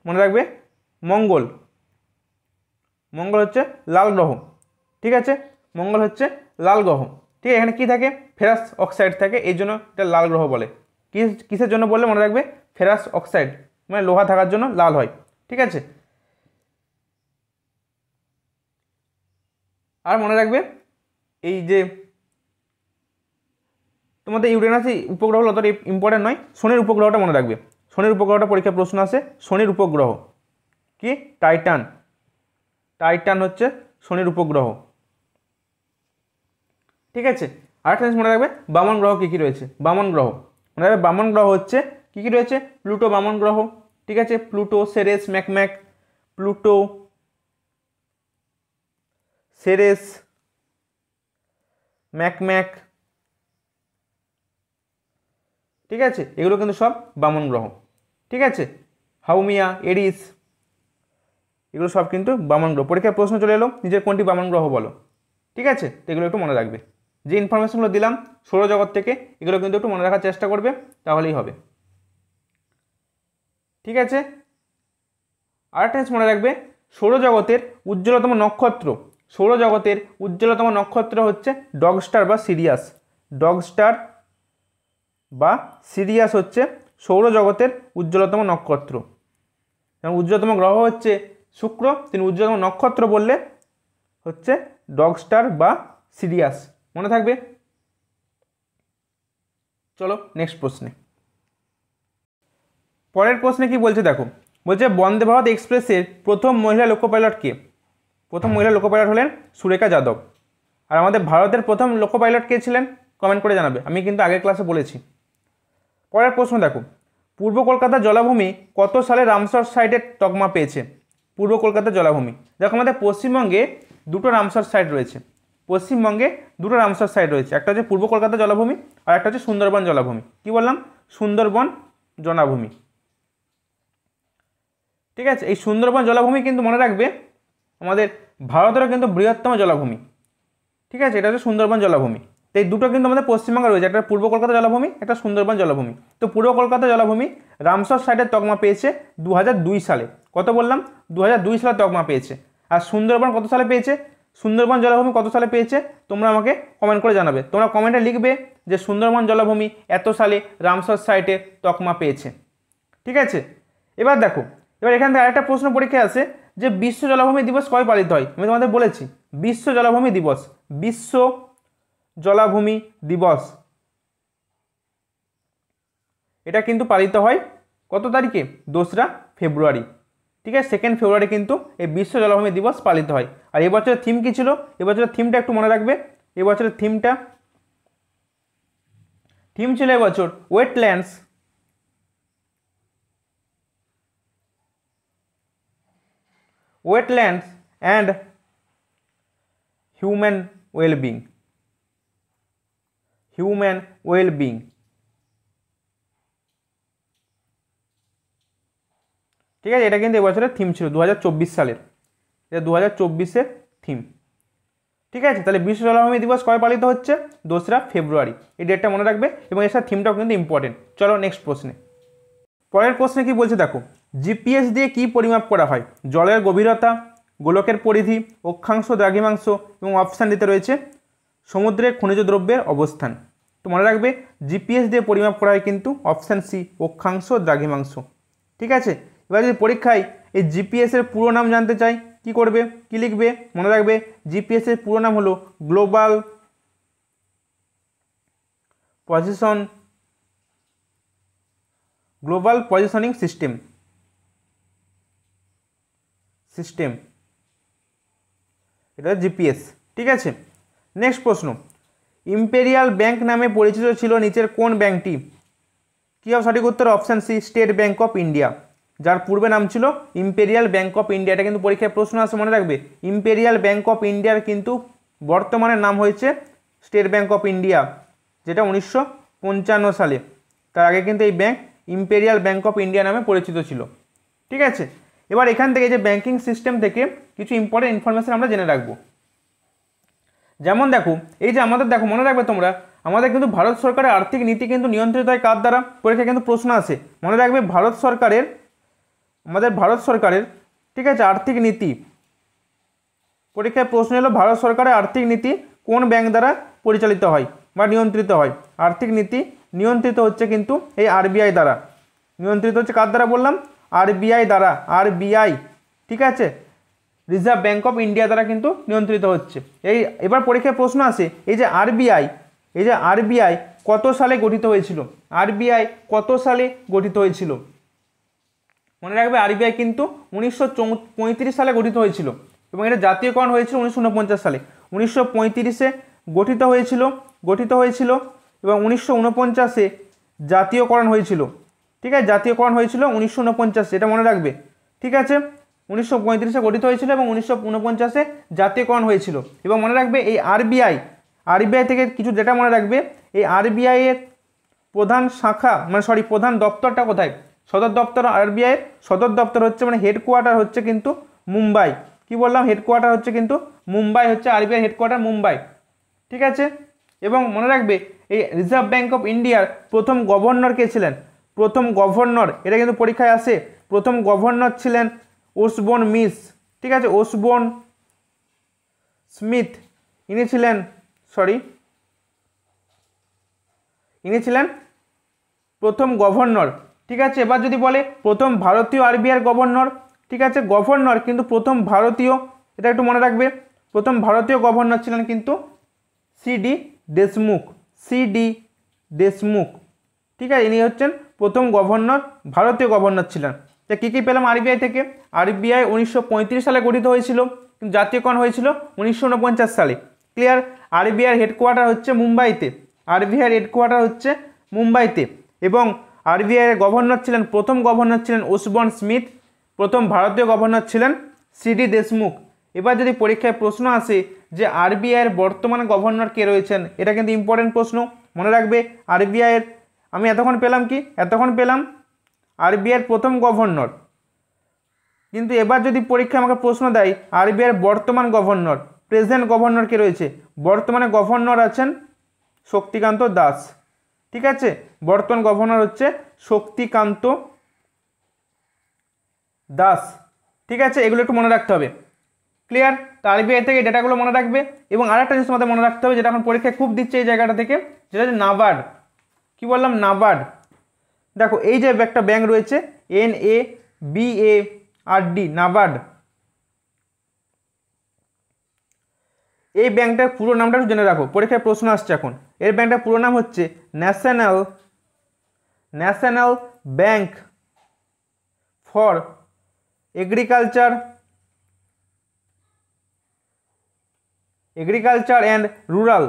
মনে রাখবে মঙ্গল হচ্ছে লাল গ্রহ। ঠিক আছে, মঙ্গল হচ্ছে লাল গ্রহ। ঠিক আছে, এখানে কি থাকে? ফেরাস অক্সাইড থাকে, এই জন্য এটা লাল গ্রহ বলে। কিসের জন্য বললে মনে রাখবে? ফেরাস অক্সাইড মানে লোহা থাকার জন্য লাল হয়। ঠিক আছে, আর মনে রাখবে এই যে তোমাদের ইউরেনাসই উপগ্রহ অতটা ইম্পর্টেন্ট নয়, শনির উপগ্রহটা মনে রাখবে। শনির উপগ্রহটা পরীক্ষায় প্রশ্ন আসে। শনির উপগ্রহ কি? টাইটান হচ্ছে শনির উপগ্রহ। ঠিক আছে, আরেকটা জিনিস মনে রাখবে, বামন গ্রহ কী কী রয়েছে? বামন গ্রহ মনে রাখবে, বামন গ্রহ হচ্ছে কী কী রয়েছে? প্লুটো বামন গ্রহ। ঠিক আছে, প্লুটো, সেরেস, ম্যাকম্যাক, প্লুটো, সেরেস, ম্যাকম্যাক। ঠিক আছে, এগুলো কিন্তু সব বামন গ্রহ। ঠিক আছে, হাউমিয়া, এরিস, এগুলো সব কিন্তু বামন গ্রহ। পরীক্ষার প্রশ্ন চলে এলো, নিজের কোনটি বামন গ্রহ বলো। ঠিক আছে, তো এগুলো একটু মনে রাখবে। যে ইনফরমেশনগুলো দিলাম সৌরজগৎ থেকে, এগুলো কিন্তু একটু মনে রাখার চেষ্টা করবে, তাহলেই হবে। ঠিক আছে, আরেকটা জিনিস মনে রাখবে, সৌরজগতের উজ্জ্বলতম নক্ষত্র হচ্ছে ডগস্টার বা সিরিয়াস হচ্ছে সৌরজগতের উজ্জ্বলতম নক্ষত্র। উজ্জ্বলতম গ্রহ হচ্ছে শুক্র, তিনি উজ্জ্বলতম নক্ষত্র বললে হচ্ছে ডগস্টার বা সিরিয়াস। মনে থাকবে। চলো নেক্সট প্রশ্নে। পরের প্রশ্নে কি বলছে দেখো, বলছে বন্দে ভারত এক্সপ্রেসের প্রথম মহিলা লোকো পাইলট কে? প্রথম মহিলা লোকো পাইলট হলেন সুরেখা যাদব। আর আমাদের ভারতের প্রথম লোকো পাইলট কে ছিলেন? কমেন্ট করে জানাবে, আমি কিন্তু আগের ক্লাসে বলেছি। পরের প্রশ্ন দেখো, পূর্ব কলকাতা জলাভূমি কত সালে রামসার সাইটের তকমা পেয়েছে? পূর্ব কলকাতা জলাভূমি, দেখো আমাদের পশ্চিমবঙ্গে দুটো রামসার সাইট রয়েছে। একটা হচ্ছে পূর্ব কলকাতা জলাভূমি আর একটা হচ্ছে সুন্দরবন জলাভূমি। কি বললাম? সুন্দরবন জলাভূমি। ঠিক আছে, এই সুন্দরবন জলাভূমি কিন্তু মনে রাখবে আমাদের ভারতেরও কিন্তু বৃহত্তম জলাভূমি। ঠিক আছে, এটা হচ্ছে সুন্দরবন জলাভূমি। তো এই দুটো কিন্তু আমাদের পশ্চিমবঙ্গে রয়েছে, একটা পূর্ব কলকাতা জলাভূমি, একটা সুন্দরবন জলাভূমি। তো পূর্ব কলকাতা জলাভূমি রামসার সাইটের তকমা পেয়েছে 2002 সালে। কত বললাম? 2002 সালে তকমা পেয়েছে। আর সুন্দরবন কত সালে পেয়েছে? সুন্দরবন জলাভূমি কত সালে পেয়েছে তোমরা আমাকে কমেন্ট করে জানাবে। তোমরা কমেন্টে লিখবে যে সুন্দরবন জলাভূমি এত সালে রামসার সাইটে তকমা পেয়েছে। ঠিক আছে, এবার দেখো, এবার এখান থেকে আরেকটা প্রশ্ন পরীক্ষায় আসে যে বিশ্ব জলাভূমি দিবস কবে পালিত হয়। আমি তোমাদের বলেছি বিশ্ব জলাভূমি দিবস, বিশ্ব জলাভূমি দিবস এটা কিন্তু পালিত হয় কত তারিখে? 2রা ফেব্রুয়ারি। ঠিক আছে, 2 ফেব্রুয়ারি কিন্তু এই বিশ্ব জলাভূমি দিবস পালিত হয়। আর এবছরের থিম কী ছিল? এবছরের থিমটা একটু মনে রাখবে। এবছরের থিম ছিল এবছর ওয়েটল্যান্ডস অ্যান্ড হিউম্যান ওয়েলবিং। ঠিক আছে, এটা কিন্তু এবছরের থিম ছিল 2024 সালের, এটা 2024-এর থিম। ঠিক আছে, তাহলে বিশ্ব জলাভূমি দিবস কবে পালিত হচ্ছে? 2রা ফেব্রুয়ারি। এই ডেটটা মনে রাখবে এবং এর সাথে থিমটাও কিন্তু ইম্পর্টেন্ট। চলো নেক্সট প্রশ্নে। পরের প্রশ্নে কি বলছে দেখো, জিপিএস দিয়ে কি পরিমাপ করা হয়? জলের গভীরতা, গোলকের পরিধি, অক্ষাংশ দ্রাঘিমাংশ এবং অপশান দিতে রয়েছে সমুদ্রের খনিজ দ্রব্যের অবস্থান। তো মনে রাখবে জিপিএস দিয়ে পরিমাপ করা হয় কিন্তু অপশান সি, অক্ষাংশ দ্রাঘিমাংশ। ঠিক আছে, এবার যদি পরীক্ষায় এই জিপিএসের পুরো নাম জানতে চাই, কি করবে, কি লিখবে? মনে রাখবে জিপিএসের পুরো নাম হলো গ্লোবাল পজিশনিং সিস্টেম। এটা জিপিএস। ঠিক আছে, নেক্সট প্রশ্ন, ইম্পেরিয়াল ব্যাংক নামে পরিচিত ছিল নিচের কোন ব্যাংকটি? কী হবে সঠিক উত্তর? Option C, state bank of India, যার পূর্বে নাম ছিল ইম্পেরিয়াল ব্যাংক অফ ইন্ডিয়া। এটা কিন্তু পরীক্ষায় প্রশ্ন আসে, মনে রাখবে ইম্পেরিয়াল ব্যাংক অফ ইন্ডিয়ার কিন্তু বর্তমানে নাম হয়েছে স্টেট ব্যাংক অফ ইন্ডিয়া, যেটা 1955 সালে। তার আগে কিন্তু এই bank imperial bank of India নামে পরিচিত ছিল। ঠিক আছে, এবার এখান থেকে যে ব্যাংকিং সিস্টেম থেকে কিছু ইম্পর্টেন্ট ইনফরমেশন আমরা জেনে রাখবো। যেমন দেখো, এই যে আমাদের দেখো, মনে রাখবে তোমরা, আমাদের কিন্তু ভারত সরকারের আর্থিক নীতি কিন্তু নিয়ন্ত্রিত হয় কার দ্বারা? পরীক্ষায় কিন্তু প্রশ্ন আসে, মনে রাখবে আমাদের ভারত সরকারের, ঠিক আছে, আর্থিক নীতি, পরীক্ষায় প্রশ্ন এলো ভারত সরকারের আর্থিক নীতি কোন ব্যাংক দ্বারা পরিচালিত হয় বা নিয়ন্ত্রিত হয়? আর্থিক নীতি নিয়ন্ত্রিত হচ্ছে কিন্তু এই আরবিআই দ্বারা। নিয়ন্ত্রিত হচ্ছে কার দ্বারা বললাম? আরবিআই দ্বারা, আরবিআই। ঠিক আছে, রিজার্ভ ব্যাংক অফ ইন্ডিয়া দ্বারা কিন্তু নিয়ন্ত্রিত হচ্ছে। এবার পরীক্ষায় প্রশ্ন আসে এই যে আরবিআই কত সালে গঠিত হয়েছিল? আরবিআই কত সালে গঠিত হয়েছিল? মনে রাখবে আরবিআই কিন্তু 1935 সালে গঠিত হয়েছিল এবং এটা জাতীয়করণ হয়েছিল 1949 সালে। 1935-এ গঠিত হয়েছিল এবং 1949-এ জাতীয়করণ হয়েছিল। ঠিক আছে, জাতীয়করণ হয়েছিল 1949, এটা মনে রাখবে। ঠিক আছে, 1935-এ গঠিত হয়েছিল এবং 1949-এ জাতীয়করণ হয়েছিল। এবং মনে রাখবে এই আরবিআই থেকে কিছু যেটা মনে রাখবে, এই আরবিআই এর প্রধান শাখা প্রধান দপ্তরটা কোথায়? সদর দপ্তর আরবিআই সদর দপ্তর হচ্ছে হেডকোয়ার্টার হচ্ছে কিন্তু মুম্বাই। কি বললাম? হেডকোয়ার্টার হচ্ছে কিন্তু মুম্বাই, হচ্ছে আরবিআই হেডকোয়ার্টার মুম্বাই। ঠিক আছে, এবং মনে রাখবে এই রিজার্ভ ব্যাংক অফ ইন্ডিয়ার প্রথম গভর্নর কে ছিলেন? প্রথম গভর্নর, এটা কিন্তু পরীক্ষায় আসে, প্রথম গভর্নর ছিলেন ওসবোর্ন মিস। ঠিক আছে, ওসবোর্ন স্মিথ, ইনি ছিলেন প্রথম গভর্নর। ঠিক আছে, এবার যদি বলে প্রথম ভারতীয় আরবিআই গভর্নর, ঠিক আছে, গভর্নর কিন্তু প্রথম ভারতীয়, এটা একটু মনে রাখবে, প্রথম ভারতীয় গভর্নর ছিলেন কিন্তু সিডি দেশমুখ। ঠিক আছে, ইনি হচ্ছেন প্রথম গভর্নর, ভারতীয় গভর্নর ছিলেন। তা কী কী পেলাম আরবিআই থেকে? আরবিআই 1935 সালে গঠিত হয়েছিল, কিন্তু জাতীয়করণ হয়েছিল 1949 সালে। ক্লিয়ার? আরবিআই হেডকোয়ার্টার হচ্ছে মুম্বাইতে, এবং আরবিআই এর গভর্নর ছিলেন, প্রথম গভর্নর ছিলেন ওসবোর্ন স্মিথ, প্রথম ভারতীয় গভর্নর ছিলেন সিডি দেশমুখ। এবার যদি পরীক্ষায় প্রশ্ন আসে যে আরবিআই এর বর্তমান গভর্নর কে রয়েছেন, এটা কিন্তু ইম্পর্টেন্ট প্রশ্ন। মনে রাখবে আরবিআই এর, আমি এতক্ষণ পেলাম আরবিআই এর প্রথম গভর্নর, কিন্তু এবার যদি পরীক্ষা আমাকে প্রশ্ন দেয় আরবিআই এর বর্তমান গভর্নর, প্রেজেন্ট গভর্নর কে রয়েছে? বর্তমানে গভর্নর আছেন শক্তিকান্ত দাস। ঠিক আছে, বর্তমান গভর্নর হচ্ছে শক্তিকান্ত দাস। ঠিক আছে, এগুলো একটু মনে রাখতে হবে। ক্লিয়ার? তো আরবিআই থেকে ডেটাগুলো মনে রাখবে। এবং আরেকটা জিনিস আমাদের মনে রাখতে হবে, যেটা এখন পরীক্ষায় খুব দিচ্ছে এই জায়গাটা থেকে, যেটা হচ্ছে নাবার্ড। কি বললাম? নাবার্ড। দেখো এই যে একটা ব্যাংক রয়েছে BARD, নাবার্ড। এই ব্যাংকটার পুরো নামটা একটু জেনে রাখো, পরীক্ষায় প্রশ্ন আসছে এখন। এর ব্যাংকটার পুরো নাম হচ্ছে national bank for agriculture and rural,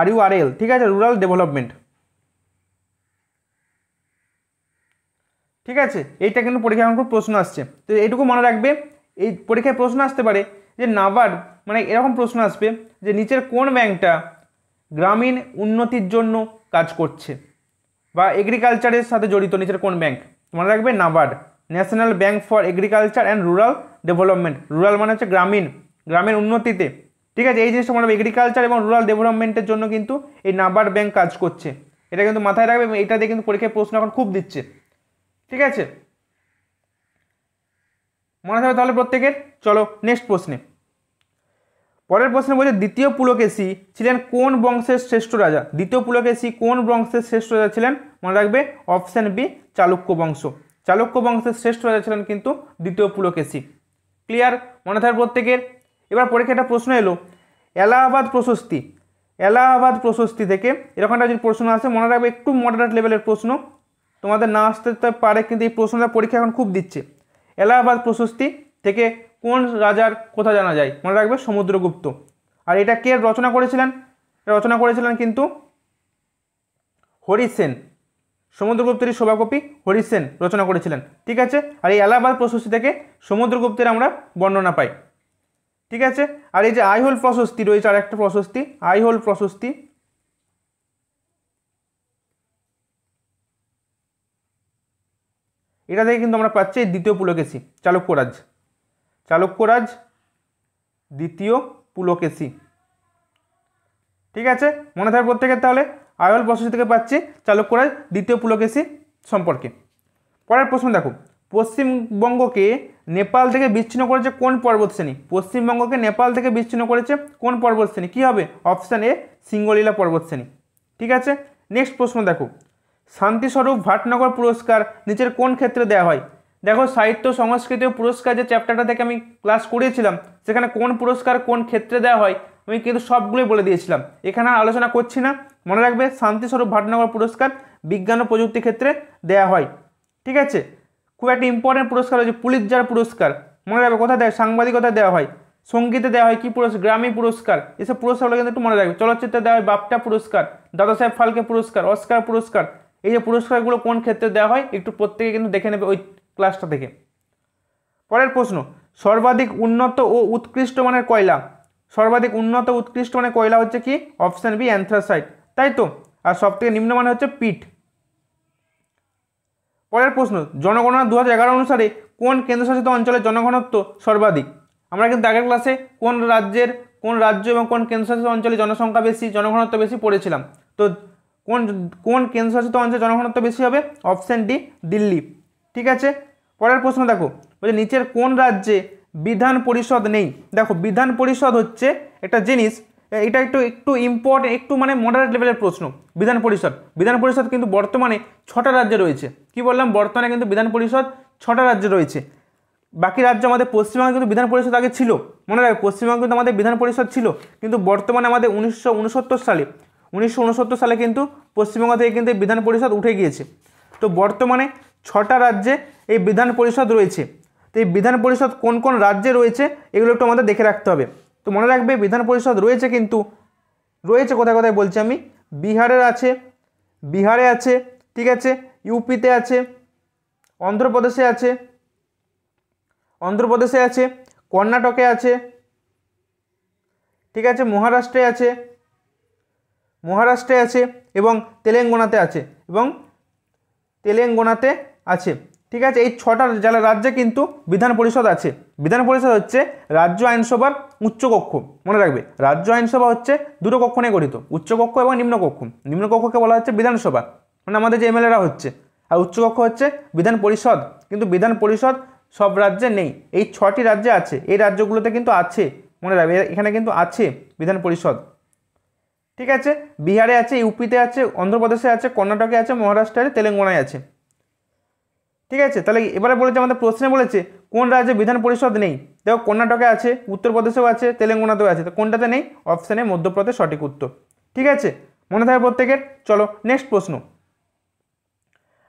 RURL, ঠিক আছে, রুরাল ডেভেলপমেন্ট। ঠিক আছে, এইটা কিন্তু পরীক্ষায় এখন খুব প্রশ্ন আসছে, তো এইটুকু মনে রাখবে। এই পরীক্ষায় প্রশ্ন আসতে পারে যে নাবার্ড মানে এরকম প্রশ্ন আসবে যে নিচের কোন ব্যাংকটা গ্রামীণ উন্নতির জন্য কাজ করছে বা এগ্রিকালচারের সাথে জড়িত, নিচের কোন ব্যাংক? মনে রাখবে NABARD, national bank for agriculture and rural development. Rural মানে হচ্ছে গ্রামীণ উন্নতিতে। ঠিক আছে, এই জিনিসটা মনে রাখবে, এগ্রিকালচার এবং রুরাল ডেভেলপমেন্টের জন্য কিন্তু এই নাবার্ড ব্যাংক কাজ করছে, এটা কিন্তু মাথায় রাখবে। এবং এটা দিয়ে কিন্তু পরীক্ষায় প্রশ্ন এখন খুব দিচ্ছে। ঠিক আছে, মনে থাকবে তাহলে প্রত্যেকের। চলো নেক্সট প্রশ্নে। পরের প্রশ্নে বলছে দ্বিতীয় পুলকেশী ছিলেন কোন বংশের শ্রেষ্ঠ রাজা? দ্বিতীয় পুলকেশী কোন বংশের শ্রেষ্ঠ রাজা ছিলেন? মনে রাখবে অপশান বি, চালুক্য বংশ। চালুক্য বংশের শ্রেষ্ঠ রাজা ছিলেন কিন্তু দ্বিতীয় পুলকেশী। ক্লিয়ার? মনে থাকবে প্রত্যেকের। এবার পরীক্ষায় একটা প্রশ্ন এলো, এলাহাবাদ প্রশস্তি থেকে এরকম একটা যদি প্রশ্ন আসে, মনে রাখবে একটু মডারেট লেভেলের প্রশ্ন, তোমাদের না আসতে পারে, কিন্তু এই প্রশ্নটা পরীক্ষা এখন খুব দিচ্ছে। এলাহাবাদ প্রশস্তি থেকে কোন রাজার কথা জানা যায়? মনে রাখবে সমুদ্রগুপ্ত। আর এটা কে রচনা করেছিলেন? রচনা করেছিলেন কিন্তু হরি সেন। সমুদ্রগুপ্তেরই সভাকবি হরি সেন রচনা করেছিলেন। ঠিক আছে, আর এই এলাহাবাদ প্রশস্তি থেকে সমুদ্রগুপ্তের আমরা বর্ণনা পাই। ঠিক আছে, আর এই যে আইহোল প্রশস্তি রয়েছে, আর একটা প্রশস্তি আইহোল প্রশস্তি, এটা থেকে কিন্তু আমরা পাচ্ছি দ্বিতীয় পুলকেশী, চালুক্যরাজ দ্বিতীয় পুলকেশী। ঠিক আছে, মনে থাকবে প্রত্যেকের। তাহলে আইহোল প্রশস্তি থেকে পাচ্ছি চালুক্যরাজ দ্বিতীয় পুলকেশী সম্পর্কে। পরের প্রশ্ন দেখো, পশ্চিমবঙ্গকে নেপাল থেকে বিচ্ছিন্ন করেছে কোন পর্বতশ্রেণী? পশ্চিমবঙ্গকে নেপাল থেকে বিচ্ছিন্ন করেছে কোন পর্বতশ্রেণী? কী হবে? অপশান এ, সিঙ্গলীলা পর্বতশ্রেণী। ঠিক আছে, নেক্সট প্রশ্ন দেখো, শান্তিস্বরূপ ভাটনগর পুরস্কার নিচের কোন ক্ষেত্রে দেওয়া হয়? দেখো, সাহিত্য সংস্কৃতি ও পুরস্কার যে চ্যাপ্টারটা থেকে আমি ক্লাস করিয়েছিলাম, সেখানে কোন পুরস্কার কোন ক্ষেত্রে দেওয়া হয় আমি কিন্তু সবগুলোই বলে দিয়েছিলাম, এখানে আলোচনা করছি না। মনে রাখবে শান্তিস্বরূপ ভাটনগর পুরস্কার বিজ্ঞান ও প্রযুক্তি ক্ষেত্রে দেওয়া হয়। ঠিক আছে, খুব একটা ইম্পর্টেন্ট পুরস্কার হচ্ছে পুলিৎজার পুরস্কার। মনে রাখবে কোথায় দেয়? সাংবাদিকতায় দেওয়া হয়। সঙ্গীতে দেওয়া হয় কি পুরস্কার? গ্রামী পুরস্কার। এসব পুরস্কারগুলো কিন্তু একটু মনে রাখবে। চলচ্চিত্রে দেওয়া হয় বাপ্টা পুরস্কার, দাদাসাহেব ফালকে পুরস্কার, অস্কার পুরস্কার। এই যে পুরস্কারগুলো কোন ক্ষেত্রে দেওয়া হয় একটু প্রত্যেকে কিন্তু দেখে নেবে ওই ক্লাসটা থেকে। পরের প্রশ্ন, সর্বাধিক উন্নত ও উৎকৃষ্ট মানের কয়লা? সর্বাধিক উন্নত উৎকৃষ্ট মানের কয়লা হচ্ছে কি? অপশান বি, অ্যান্থ্রাসাইট, তাই তো। আর সব থেকে নিম্নমানের হচ্ছে পিট। পরের প্রশ্ন, জনগণনা 2011 অনুসারে কোন কেন্দ্রশাসিত অঞ্চলের জনঘনত্ব সর্বাধিক? আমরা কিন্তু আগের ক্লাসে কোন রাজ্য এবং কোন কেন্দ্রশাসিত অঞ্চলে জনসংখ্যা বেশি, জনঘনত্ব বেশি পড়েছিলাম। তো কোন কেন্দ্রশাসিত অঞ্চলে জনঘনত্ব বেশি হবে? Option D, Delhi. ঠিক আছে, পরের প্রশ্ন দেখো, বলছে নিচের কোন রাজ্যে বিধান পরিষদ নেই? দেখো, বিধান পরিষদ হচ্ছে একটা জিনিস, এটা একটু ইম্পর্টেন্ট, একটু মানে মডারেট লেভেলের প্রশ্ন। বিধান পরিষদ কিন্তু বর্তমানে 6টা রাজ্যে রয়েছে। কি বললাম? বর্তমানে কিন্তু বিধান পরিষদ 6টা রাজ্যে রয়েছে। বাকি রাজ্য আমাদের পশ্চিমবঙ্গে কিন্তু বিধান পরিষদ আগে ছিল। মনে রাখবে পশ্চিমবঙ্গে কিন্তু আমাদের বিধান পরিষদ ছিল, কিন্তু বর্তমানে আমাদের 1969 সালে কিন্তু পশ্চিমবঙ্গ থেকে কিন্তু বিধান পরিষদ উঠে গিয়েছে। তো বর্তমানে 6টা রাজ্যে এই বিধান পরিষদ রয়েছে। তো এই বিধান পরিষদ কোন কোন রাজ্যে রয়েছে এগুলো একটু আমাদের দেখে রাখতে হবে। তো মনে রাখবে বিধান পরিষদ রয়েছে, কিন্তু রয়েছে কোথায় কোথায় বলছি আমি। বিহারে আছে, ঠিক আছে, ইউপিতে আছে, অন্ধ্রপ্রদেশে আছে, কর্ণাটকে আছে, ঠিক আছে, মহারাষ্ট্রে আছে এবং তেলেঙ্গানাতে আছে, ঠিক আছে। এই 6টা রাজ্যে কিন্তু বিধান পরিষদ আছে। বিধান পরিষদ হচ্ছে রাজ্য আইনসভার উচ্চকক্ষ। মনে রাখবে রাজ্য আইনসভা হচ্ছে দুটো কক্ষ নিয়ে গঠিত, উচ্চকক্ষ এবং নিম্নকক্ষ। নিম্নকক্ষকে বলা হচ্ছে বিধানসভা, মানে আমাদের যে এমএলএরা হচ্ছে, আর উচ্চকক্ষ হচ্ছে বিধান পরিষদ। কিন্তু বিধান পরিষদ সব রাজ্যে নেই, এই 6টি রাজ্যে আছে। এই রাজ্যগুলোতে কিন্তু আছে, মনে রাখবে এখানে কিন্তু আছে বিধান পরিষদ। ঠিক আছে, বিহারে আছে, ইউপিতে আছে, অন্ধ্রপ্রদেশে আছে, কর্ণাটকে আছে, মহারাষ্ট্রে আছে, তেলেঙ্গানায় আছে। ঠিক আছে, তাহলে এবারে বলেছে আমাদের প্রশ্নে বলেছে কোন রাজ্যে বিধান পরিষদ নেই। দেখো কর্ণাটকে আছে, উত্তরপ্রদেশেও আছে, তেলেঙ্গানাতেও আছে, তো কোনটাতে নেই? অপশানে মধ্যপ্রদেশ সঠিক উত্তর। ঠিক আছে, মনে থাকে প্রত্যেকের। চলো নেক্সট প্রশ্ন।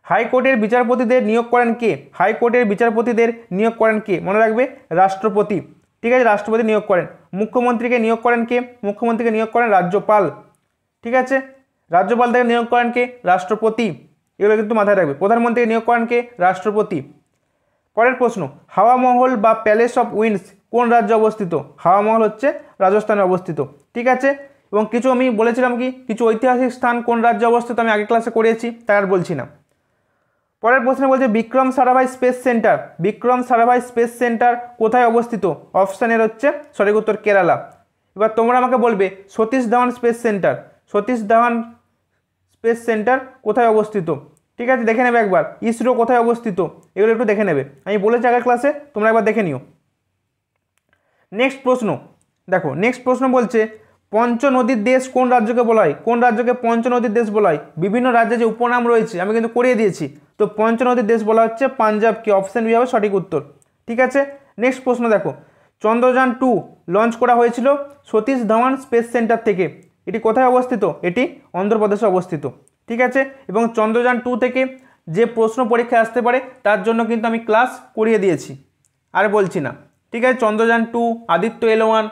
হাইকোর্টের বিচারপতিদের নিয়োগ করেন কে? হাইকোর্টের বিচারপতিদের নিয়োগ করেন কে? মনে রাখবে রাষ্ট্রপতি। ঠিক আছে, রাষ্ট্রপতি নিয়োগ করেন। মুখ্যমন্ত্রীকে নিয়োগ করেন কে? মুখ্যমন্ত্রীকে নিয়োগ করেন রাজ্যপাল। ঠিক আছে, রাজ্যপাল থেকে নিয়োগ করেন কে? রাষ্ট্রপতি। এগুলো কিন্তু মাথায় রাখবে। প্রধানমন্ত্রীকে নিয়োগ করেন কে? রাষ্ট্রপতি। পরের প্রশ্ন, হাওয়া মহল বা প্যালেস অফ উইন্ডস কোন রাজ্যে অবস্থিত? হাওয়া মহল হচ্ছে রাজস্থানে অবস্থিত। ঠিক আছে, এবং কিছু আমি বলেছিলাম কি কিছু ঐতিহাসিক স্থান কোন রাজ্যে অবস্থিত, আমি আগে ক্লাসে করেছি, তাই আর বলছি না। পরের প্রশ্নে বলছে Vikram Sarabhai space centre. Vikram Sarabhai space centre কোথায় অবস্থিত? অপশানের হচ্ছে সঠিক উত্তর কেরালা। এবার তোমরা আমাকে বলবে Satish Dhawan space centre, Satish Dhawan space centre কোথায় অবস্থিত? ঠিক আছে, দেখে নেবে একবার। ইসরো কোথায় অবস্থিত, এগুলো একটু দেখে নেবে, আমি বলেছি আগের ক্লাসে, তোমরা একবার দেখে নিও। নেক্সট প্রশ্ন দেখো, নেক্সট প্রশ্ন বলছে পঞ্চনদীর দেশ কোন রাজ্যকে বলা হয়? কোন রাজ্যকে পঞ্চনদীর দেশ বলা হয়? বিভিন্ন রাজ্যে যে উপনাম রয়েছে আমি কিন্তু করিয়ে দিয়েছি, তো পঞ্চনদীর দেশ বলা হচ্ছে পাঞ্জাবকে। অপশান বি হবে সঠিক উত্তর। ঠিক আছে, নেক্সট প্রশ্ন দেখো, চন্দ্রযান 2 লঞ্চ করা হয়েছিল সতীশ ধাওয়ান স্পেস সেন্টার থেকে, এটি কোথায় অবস্থিত? এটি অন্ধ্রপ্রদেশে অবস্থিত। ঠিক আছে, এবং চন্দ্রযান 2 থেকে যে প্রশ্ন পরীক্ষায় আসতে পারে তার জন্য কিন্তু আমি ক্লাস করিয়ে দিয়েছি, আর বলছি না। ঠিক আছে, চন্দ্রযান 2, আদিত্য L1,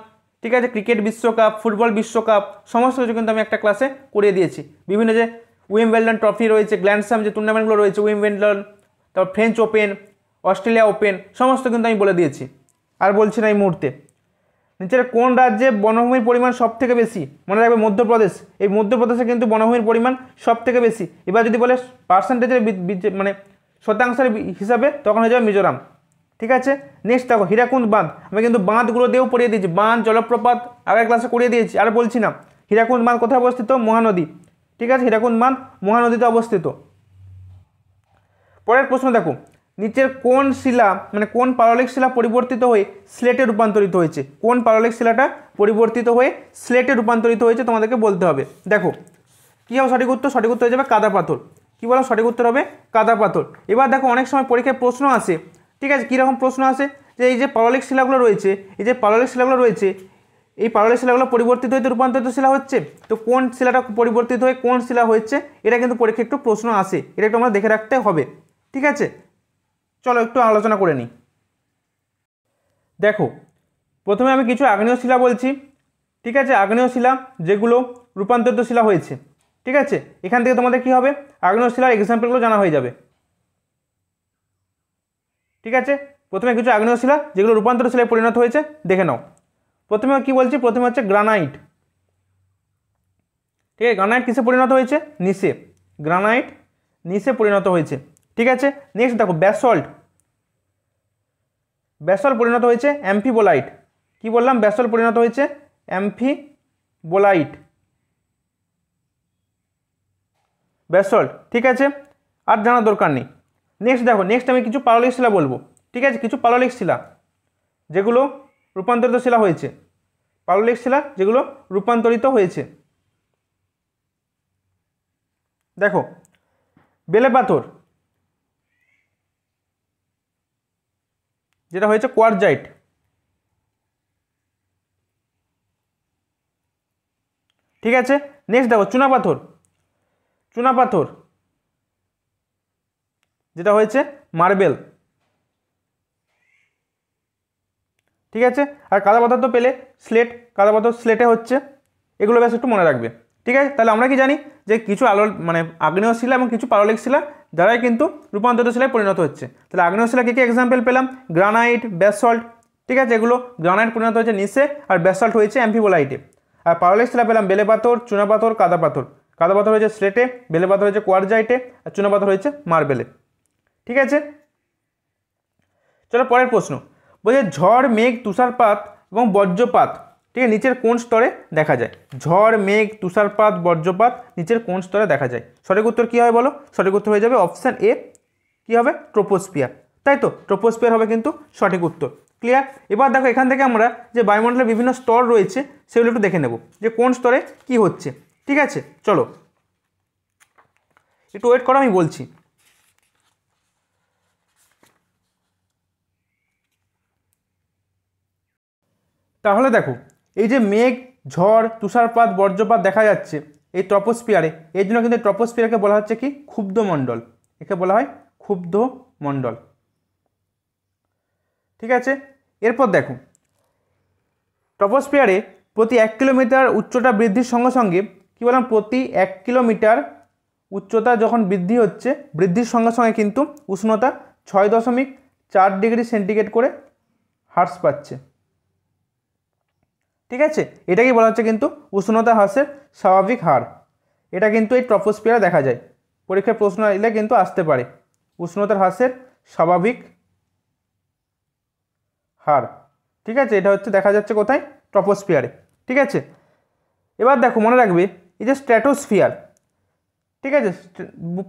ঠিক আছে, ক্রিকেট বিশ্বকাপ, ফুটবল বিশ্বকাপ, সমস্ত কিছু কিন্তু আমি একটা ক্লাসে করিয়ে দিয়েছি। বিভিন্ন যে উইম্বলডন ট্রফি রয়েছে, গ্র্যান্ড স্ল্যাম যে টুর্নামেন্টগুলো রয়েছে, উইম্বলডন, তারপর ফ্রেঞ্চ ওপেন, অস্ট্রেলিয়া ওপেন, সমস্ত কিন্তু আমি বলে দিয়েছি, আর বলছি না এই মুহূর্তে। নিচের কোন রাজ্যে বনভূমির পরিমাণ সব থেকে বেশি? মনে রাখবে মধ্যপ্রদেশ। এই মধ্যপ্রদেশে কিন্তু বনভূমির পরিমাণ সব থেকে বেশি। এবার যদি বলে পার্সেন্টেজের মানে শতাংশের হিসাবে, তখন হয়ে যাবে মিজোরাম। ঠিক আছে, নেক্সট দেখো হীরাকুন্দ বাঁধ, আমি কিন্তু বাঁধগুলো দিয়েও পড়িয়ে দিয়েছি, বাঁধ জলপ্রপাত আগের ক্লাসে করিয়ে দিয়েছি, আর বলছি না। হীরাকুন্দ বাঁধ কোথায় অবস্থিত? মহানদী। ঠিক আছে, হীরাকুন্দ বাঁধ মহানদীতে অবস্থিত। পরের প্রশ্ন দেখো, নিচের কোন শিলা মানে কোন পাললিক শিলা পরিবর্তিত হয়ে স্লেটে রূপান্তরিত হয়েছে? কোন পাললিক শিলাটা পরিবর্তিত হয়ে স্লেটে রূপান্তরিত হয়েছে তোমাদেরকে বলতে হবে। দেখো কী হবে সঠিক উত্তর? সঠিক উত্তর হয়ে যাবে কাদা পাথর। কী বলো? সঠিক উত্তর হবে কাদা পাথর। এবার দেখো অনেক সময় পরীক্ষায় প্রশ্ন আসে, ঠিক আছে, কীরকম প্রশ্ন আসে যে এই যে পাললিক শিলাগুলো রয়েছে, এই যে পাললিক শিলাগুলো রয়েছে, এই পাললিক শিলাগুলো পরিবর্তিত হয়ে রূপান্তরিত শিলা হচ্ছে, তো কোন শিলাটা পরিবর্তিত হয়ে কোন শিলা হচ্ছে, এটা কিন্তু পরীক্ষায় একটু প্রশ্ন আসে, এটা একটু আমরা দেখে রাখতে হবে। ঠিক আছে, চলো একটু আলোচনা করে নিই। দেখো প্রথমে আমি কিছু আগ্নেয় শিলা বলছি। ঠিক আছে, আগ্নেয় শিলা যেগুলো রূপান্তরিত শিলা হয়েছে। ঠিক আছে, এখান থেকে তোমাদের কি হবে? আগ্নেয় শিলার এক্সাম্পলগুলো জানা হয়ে যাবে। ঠিক আছে, প্রথমে কিছু আগ্নেয় শিলা যেগুলো রূপান্তরিত শিলায় পরিণত হয়েছে দেখে নাও। প্রথমে কি বলছি? প্রথমে হচ্ছে গ্রানাইট। ঠিক আছে, গ্রানাইট কিসে পরিণত হয়েছে? নিসে। গ্রানাইট নিসে পরিণত হয়েছে। ঠিক আছে, নেক্সট দেখো ব্যাসল্ট। ব্যাসল্ট পরিণত হয়েছে অ্যাম্ফিবোলাইট। কি বললাম? ব্যাসল্ট পরিণত হয়েছে অ্যাম্ফিবোলাইট, ব্যাসল্ট। ঠিক আছে, আর জানার দরকার নেই। নেক্সট দেখো, নেক্সট আমি কিছু পাললিক শিলা বলবো। ঠিক আছে, কিছু পাললিক শিলা যেগুলো রূপান্তরিত শিলা হয়েছে, পাললিক শিলা যেগুলো রূপান্তরিত হয়েছে। দেখো বেলে পাথর, যেটা হয়েছে কোয়ার্জাইট। ঠিক আছে, নেক্সট দেখো চুনাপাথর। চুনাপাথর যেটা হয়েছে মার্বেল। ঠিক আছে, আর কাদা পাথর তো পেলে স্লেট, কাদা পাথর স্লেটে হচ্ছে। এগুলো বেশ একটু মনে রাখবে। ঠিক আছে, তাহলে আমরা কি জানি যে কিছু মানে আগ্নেয় শিলা এবং কিছু পাললিক শিলা দ্বারাই কিন্তু রূপান্তরিত শিলায় পরিণত হচ্ছে। তাহলে আগ্নেয় শিলা কি এক্সাম্পল পেলাম? Granite, basalt. ঠিক আছে, এগুলো গ্রানাইট পরিণত হয়েছে নিসে, আর ব্যাসল্ট হয়েছে অ্যাম্ফিবোলাইটে। আর পাললিক শিলা পেলাম বেলে পাথর, চুনা পাথর, কাদা পাথর। কাদা পাথর হয়েছে স্লেটে, বেলে পাথর হয়েছে কোয়ার্জাইটে, আর চুনা পাথর হয়েছে মার্বেলে। ঠিক আছে, চলো পরের প্রশ্ন। বলছে ঝড়, মেঘ, তুষারপাত এবং বজ্রপাত, ঠিক আছে, নিচের কোন স্তরে দেখা যায়? ঝড়, মেঘ, তুষারপাত, বজ্রপাত নিচের কোন স্তরে দেখা যায়? সঠিক উত্তর কী হবে বলো? সঠিক উত্তর হয়ে যাবে অপশান এ, কী হবে? ট্রোপোস্ফিয়ার। তাই তো, ট্রোপোস্ফিয়ার হবে কিন্তু সঠিক উত্তর। ক্লিয়ার? এবার দেখো এখান থেকে আমরা যে বায়ুমণ্ডলের বিভিন্ন স্তর রয়েছে সেগুলো একটু দেখে নেব যে কোন স্তরে কি হচ্ছে। ঠিক আছে, চলো একটু ওয়েট করো, আমি বলছি। তাহলে দেখো, এই যে মেঘ, ঝড়, তুষারপাত, বজ্রপাত দেখা যাচ্ছে এই ট্রপোস্ফিয়ারে, এর জন্য কিন্তু ট্রপোস্ফিয়ারকে বলা হচ্ছে কি ক্ষুব্ধ মণ্ডল। একে বলা হয় ক্ষুব্ধ মণ্ডল। ঠিক আছে, এরপর দেখো, ট্রপোস্ফিয়ারে প্রতি 1 কিলোমিটার উচ্চতা বৃদ্ধির সঙ্গে সঙ্গে কী বললাম, প্রতি 1 কিলোমিটার উচ্চতা যখন বৃদ্ধি হচ্ছে, বৃদ্ধির সঙ্গে সঙ্গে কিন্তু উষ্ণতা 6.4 ডিগ্রি সেন্টিগ্রেড করে হ্রাস পাচ্ছে। ঠিক আছে, এটাকেই বলা হচ্ছে কিন্তু উষ্ণতা হ্রাসের স্বাভাবিক হার। এটা কিন্তু এই ট্রপোস্ফিয়ারে দেখা যায়, পরীক্ষার প্রশ্ন এলে কিন্তু আসতে পারে উষ্ণতার হ্রাসের স্বাভাবিক হার। ঠিক আছে, এটা হচ্ছে দেখা যাচ্ছে কোথায়, ট্রপোস্ফিয়ারে। ঠিক আছে, এবার দেখো মনে রাখবে এই যে স্ট্র্যাটোস্ফিয়ার, ঠিক আছে,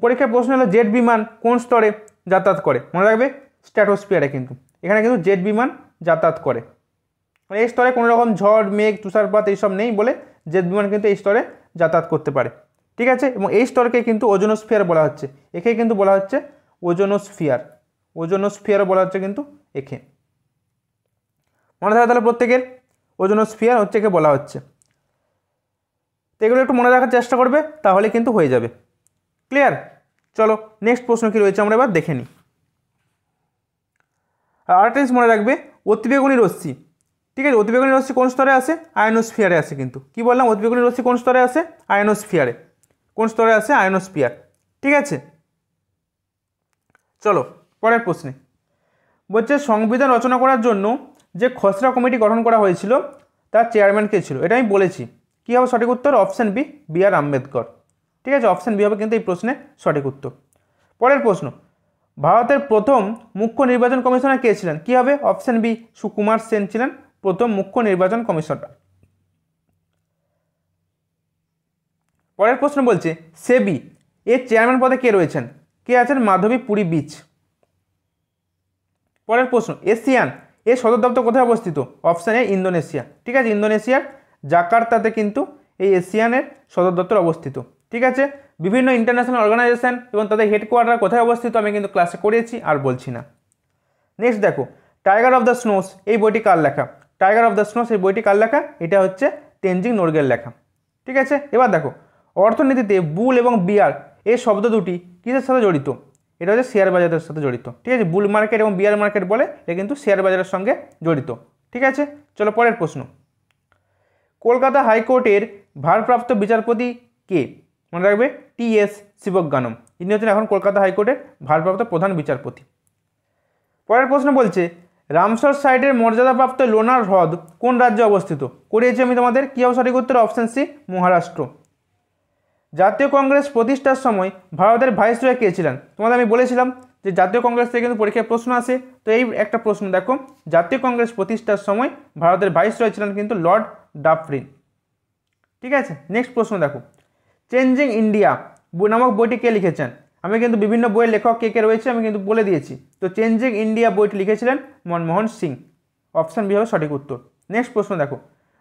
পরীক্ষার প্রশ্ন হলো জেট বিমান কোন স্তরে যাতায়াত করে, মনে রাখবে স্ট্র্যাটোস্ফিয়ারে, কিন্তু এখানে কিন্তু জেট বিমান যাতায়াত করে। এই স্তরে কোনো রকম ঝড়, মেঘ, তুষারপাত এইসব নেই বলে জেট বিমান কিন্তু এই স্তরে যাতায়াত করতে পারে। ঠিক আছে, এবং এই স্তরকে কিন্তু ওজোনোস্ফিয়ার বলা হচ্ছে, একে কিন্তু বলা হচ্ছে ওজোনোস্ফিয়ার। ওজোনোস্ফিয়ারও বলা হচ্ছে কিন্তু একে। মনে থাকে তাহলে প্রত্যেকের, ওজোনোস্ফিয়ার হচ্ছে একে বলা হচ্ছে। তো এগুলো একটু মনে রাখার চেষ্টা করবে, তাহলে কিন্তু হয়ে যাবে। ক্লিয়ার? চলো নেক্সট প্রশ্ন কী রয়েছে আমরা এবার দেখে নিই। আরেকটা জিনিস মনে রাখবে, অতিবেগুনি রশ্মি। ঠিক আছে, অতিবেগুনি রশ্মি কোন স্তরে আসে, আয়নোস্ফিয়ারে আসে। কিন্তু কি বললাম, অতিবেগুনি রশ্মি কোন স্তরে আসে, আয়নোস্ফিয়ারে। কোন স্তরে আসে, আয়নোস্ফিয়ার। ঠিক আছে, চলো পরের প্রশ্নে। বলছে সংবিধান রচনা করার জন্য যে খসড়া কমিটি গঠন করা হয়েছিল তার চেয়ারম্যান কে ছিল, এটা আমি বলেছি। কী হবে সঠিক উত্তর, অপশান বি, বি আর আম্বেদকর। ঠিক আছে, অপশান বি হবে কিন্তু এই প্রশ্নে সঠিক উত্তর। পরের প্রশ্ন, ভারতের প্রথম মুখ্য নির্বাচন কমিশনার কে ছিলেন, কী হবে, অপশান বি, সুকুমার সেন ছিলেন প্রথম মুখ্য নির্বাচন কমিশনার। পরের প্রশ্ন বলছে সেবি এর চেয়ারম্যান পদে কে রয়েছেন, কে আছেন, মাধবী পুরী বীচ। পরের প্রশ্ন, এশিয়ান এর সদর দপ্তর কোথায় অবস্থিত, অপশান এ, ইন্দোনেশিয়া। ঠিক আছে, ইন্দোনেশিয়ার জাকার্তাতে কিন্তু এই এশিয়ানের সদর দপ্তর অবস্থিত। ঠিক আছে, বিভিন্ন ইন্টারন্যাশনাল অর্গানাইজেশন এবং তাদের হেডকোয়ার্টার কোথায় অবস্থিত আমি কিন্তু ক্লাসে করিয়েছি, আর বলছি না। নেক্সট দেখো, টাইগার অফ দ্য স্নোস এই বইটি কার লেখা, টাইগার অফ দ্য স্নোস এই বইটি কার লেখা, এটা হচ্ছে তেনজিং নোরগের লেখা। ঠিক আছে, এবার দেখো, অর্থনীতিতে বুল এবং বিয়ার এই শব্দ দুটি কিসের সাথে জড়িত, এটা হচ্ছে শেয়ার বাজারের সাথে জড়িত। ঠিক আছে, বুল মার্কেট এবং বিয়ার মার্কেট বলে, এটা কিন্তু শেয়ার বাজারের সঙ্গে জড়িত। ঠিক আছে, চলো পরের প্রশ্ন। কলকাতা হাইকোর্টের ভারপ্রাপ্ত বিচারপতি কে, মনে রাখবে টি.এস. শিবজ্ঞানম, ইনি হচ্ছেন এখন কলকাতা হাইকোর্টের ভারপ্রাপ্ত প্রধান বিচারপতি। পরের প্রশ্ন বলছে রামসর সাইটের মর্যাদাপ্রাপ্ত লোনার হ্রদ কোন রাজ্যে অবস্থিত, করিয়েছি আমি তোমাদের। কী হবে সঠিক উত্তর, অপশান সি, মহারাষ্ট্র। জাতীয় কংগ্রেস প্রতিষ্ঠার সময় ভারতের ভাইসরয় কে ছিলেন, তোমাদের আমি বলেছিলাম যে জাতীয় কংগ্রেস থেকে কিন্তু পরীক্ষায় প্রশ্ন আসে। তো এই একটা প্রশ্ন দেখো, জাতীয় কংগ্রেস প্রতিষ্ঠার সময় ভারতের ভাইসরয় ছিলেন কিন্তু লর্ড ডাফরিন। ঠিক আছে, নেক্সট প্রশ্ন দেখো, চেঞ্জিং ইন্ডিয়া নামক বইটি কে লিখেছেন, আমি কিন্তু বিভিন্ন বইয়ের লেখক কে কে রয়েছে আমি কিন্তু বলে দিয়েছি। তো চেঞ্জিং ইন্ডিয়া বইটি লিখেছিলেন মনমোহন সিং, অপশান বি হবে সঠিক উত্তর। নেক্সট প্রশ্ন দেখো,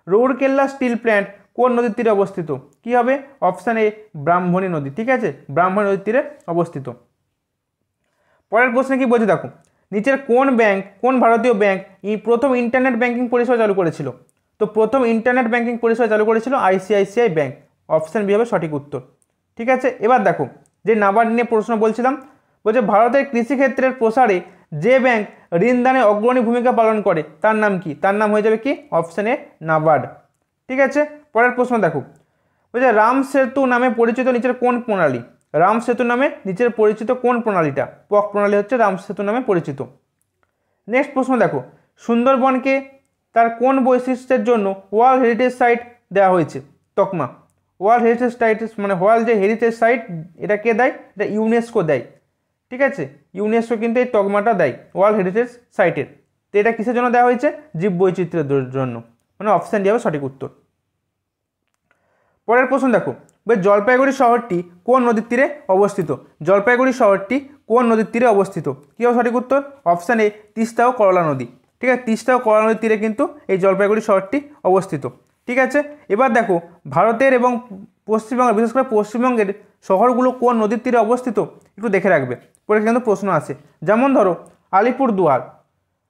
রৌরকেল্লা স্টিল প্ল্যান্ট কোন নদীর তীরে অবস্থিত, কী হবে, অপশান এ, ব্রাহ্মণী নদী। ঠিক আছে, ব্রাহ্মণী নদীর তীরে অবস্থিত। পরের প্রশ্নে কি বলছে দেখো, নিচের কোন ব্যাংক, কোন ভারতীয় ব্যাংক প্রথম ইন্টারনেট ব্যাংকিং পরিষেবা চালু করেছিল, তো প্রথম ইন্টারনেট ব্যাংকিং পরিষেবা চালু করেছিল আইসিআইসিআই ব্যাংক, অপশান বি হবে সঠিক উত্তর। ঠিক আছে, এবার দেখো, যে নাবার্ড নিয়ে প্রশ্ন বলছিলাম, বলছে ভারতের কৃষিক্ষেত্রের প্রসারে যে ব্যাংক ঋণদানে অগ্রণী ভূমিকা পালন করে তার নাম কি, তার নাম হয়ে যাবে কি, অপশান এ, নাবার্ড। ঠিক আছে, পরের প্রশ্ন দেখো, বলছে রাম সেতু নামে পরিচিত নিচের কোন প্রণালী, রাম সেতু নামে নিচের পরিচিত কোন প্রণালীটা, পক প্রণালী হচ্ছে রাম সেতু নামে পরিচিত। নেক্সট প্রশ্ন দেখো, সুন্দরবনকে তার কোন বৈশিষ্ট্যের জন্য ওয়ার্ল্ড হেরিটেজ সাইট দেওয়া হয়েছে, তকমা। ওয়ার্ল্ড হেরিটেজ সাইট মানে ওয়ার্ল্ড যে হেরিটেজ সাইট এটা কে দেয়, এটা ইউনেস্কো দেয়। ঠিক আছে, ইউনেস্কো কিন্তু এই তকমাটা দেয় ওয়ার্ল্ড হেরিটেজ সাইটের। তো এটা কিসের জন্য দেওয়া হয়েছে, জীববৈচিত্র্যের জন্য, মানে অপশান ডি হবে সঠিক উত্তর। পরের প্রশ্ন দেখো, জলপাইগুড়ি শহরটি কোন নদীর তীরে অবস্থিত, জলপাইগুড়ি শহরটি কোন নদীর তীরে অবস্থিত, কী হবে সঠিক উত্তর, অপশান এ, তিস্তা ও করলা নদী। ঠিক আছে, তিস্তা ও করলা নদীর তীরে কিন্তু এই জলপাইগুড়ি শহরটি অবস্থিত। ঠিক আছে, এবার দেখো ভারতের এবং পশ্চিমবঙ্গের, বিশেষ করে পশ্চিমবঙ্গের শহরগুলো কোন নদীর তীরে অবস্থিত একটু দেখে রাখবে, পরীক্ষায় কিন্তু প্রশ্ন আসে। যেমন ধরো আলিপুরদুয়ার,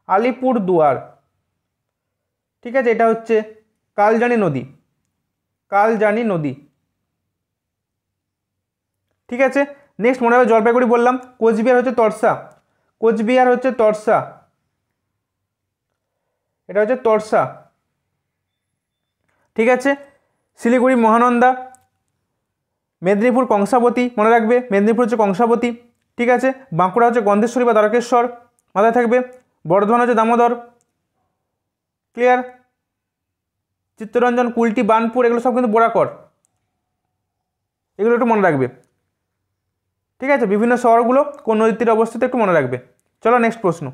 আলিপুরদুয়ার, ঠিক আছে, এটা হচ্ছে কালজানি নদী, কালজানি নদী, ঠিক আছে। নেক্সট মনে হবে জলপাইগুড়ি বললাম, কোচবিহার হচ্ছে তরসা, কোচবিহার হচ্ছে তরসা, এটা হচ্ছে তরসা, ঠিক আছে। শিলিগুড়ি মহানন্দা, মেদিনীপুর কংসাবতী, মনে রাখবে মেদিনীপুর হচ্ছে কংসাবতী, ঠিক আছে। বাঁকুড়া হচ্ছে গন্ধেশ্বরী বা দ্বারকেশ্বর, মাথায় থাকবে। বর্ধমান হচ্ছে দামোদর, ক্লিয়ার। চিত্তরঞ্জন, কুলটি, বার্নপুর, এগুলো সব কিন্তু বরাকর, এগুলো একটু মনে রাখবে, ঠিক আছে। বিভিন্ন শহরগুলো কোন নদীর তীরে অবস্থিত একটু মনে রাখবে। চলো নেক্সট প্রশ্ন,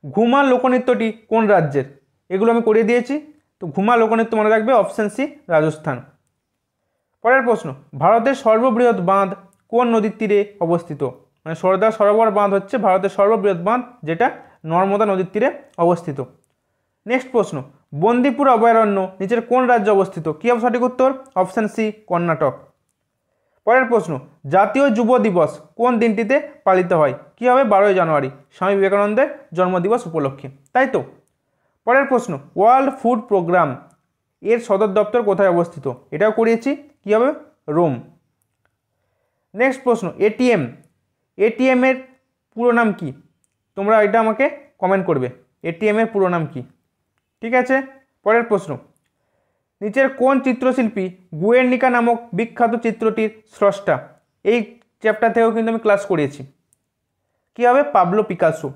ঘুমা লোকনৃত্যটি কোন রাজ্যের? এগুলো আমি করিয়ে দিয়েছি, তো ঘুমা লোকনৃত্য মনে রাখবে, অপশান সি রাজস্থান। পরের প্রশ্ন, ভারতের সর্ববৃহৎ বাঁধ কোন নদীর তীরে অবস্থিত? মানে সর্দার সরোবর বাঁধ হচ্ছে ভারতের সর্ববৃহৎ বাঁধ, যেটা নর্মদা নদীর তীরে অবস্থিত। নেক্সট প্রশ্ন, বন্দিপুর অভয়ারণ্য নিচের কোন রাজ্যে অবস্থিত? কী হবে সঠিক উত্তর? Option C Karnataka. পরের প্রশ্ন, জাতীয় যুব দিবস কোন দিনটিতে পালিত হয়? কী হবে? 12ই জানুয়ারি, স্বামী বিবেকানন্দের জন্মদিবস উপলক্ষে, তাই তো। পরের প্রশ্ন, ওয়ার্ল্ড ফুড প্রোগ্রাম এর সদর দপ্তর কোথায় অবস্থিত? এটাও করিয়েছি, কী হবে? রোম। নেক্সট প্রশ্ন, এটিএম, এটিএম এর পুরো নাম কি? তোমরা এটা আমাকে কমেন্ট করবে, এটিএম এর পুরো নাম কি, ঠিক আছে। পরের প্রশ্ন, নিচের কোন চিত্রশিল্পী গুয়ের্নিকা নামক বিখ্যাত চিত্রটির স্রষ্টা? এই চ্যাপ্টার থেকেও কিন্তু আমি ক্লাস করিয়েছি, কী হবে? পাবলো পিকাসো,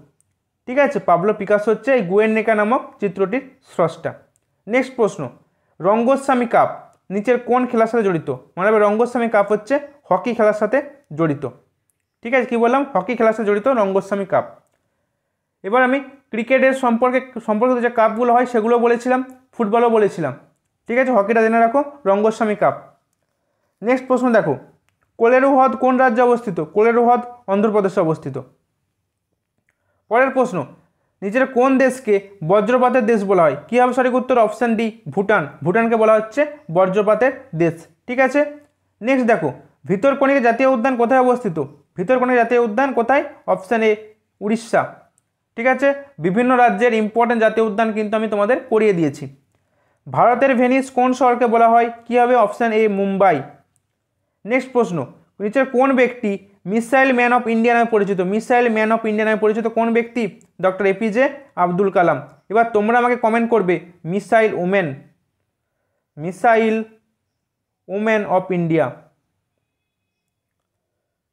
ঠিক আছে। পাবলো পিকাসো হচ্ছে এই গুয়ের্নিকা নামক চিত্রটির স্রষ্টা। নেক্সট প্রশ্ন, রঙ্গস্বামী কাপ নিচের কোন খেলার সাথে জড়িত? মনে হবে রঙ্গস্বামী কাপ হচ্ছে হকি খেলার সাথে জড়িত, ঠিক আছে। কি বললাম? হকি খেলার সাথে জড়িত রঙ্গস্বামী কাপ। এবার আমি ক্রিকেটের সম্পর্কিত যে কাপগুলো হয় সেগুলো বলেছিলাম, ফুটবলও বলেছিলাম, ঠিক আছে। হকিটা জেনে রাখো, রঙ্গস্বামী কাপ। নেক্সট প্রশ্ন দেখো, কোলেরু হ্রদ কোন রাজ্যে অবস্থিত? কোলেরু হ্রদ অন্ধ্রপ্রদেশে অবস্থিত। পরের প্রশ্ন, নিচের কোন দেশকে বজ্রপাতের দেশ বলা হয়? কী হবে সঠিক উত্তর? অপশান ডি ভুটান, ভুটানকে বলা হচ্ছে বজ্রপাতের দেশ, ঠিক আছে। নেক্সট দেখো, ভিতরকণিকা জাতীয় উদ্যান কোথায় অবস্থিত? ভিতরকণিকা জাতীয় উদ্যান কোথায়? অপশান এ উড়িষ্যা, ঠিক আছে। বিভিন্ন রাজ্যের ইম্পর্টেন্ট জাতীয় উদ্যান কিন্তু আমি তোমাদের করিয়ে দিয়েছি। ভারতের ভেনিস কোন শহরকে বলা হয়? কী হবে? অপশান এ মুম্বাই। নেক্সট প্রশ্ন, নিচের কোন ব্যক্তি মিসাইল ম্যান অফ ইন্ডিয়া নামে পরিচিত? মিসাইল ম্যান অফ ইন্ডিয়া নামে পরিচিত কোন ব্যক্তি? Doctor APJ Abdul Kalam. এবার তোমরা আমাকে কমেন্ট করবে missile women, missile women of India,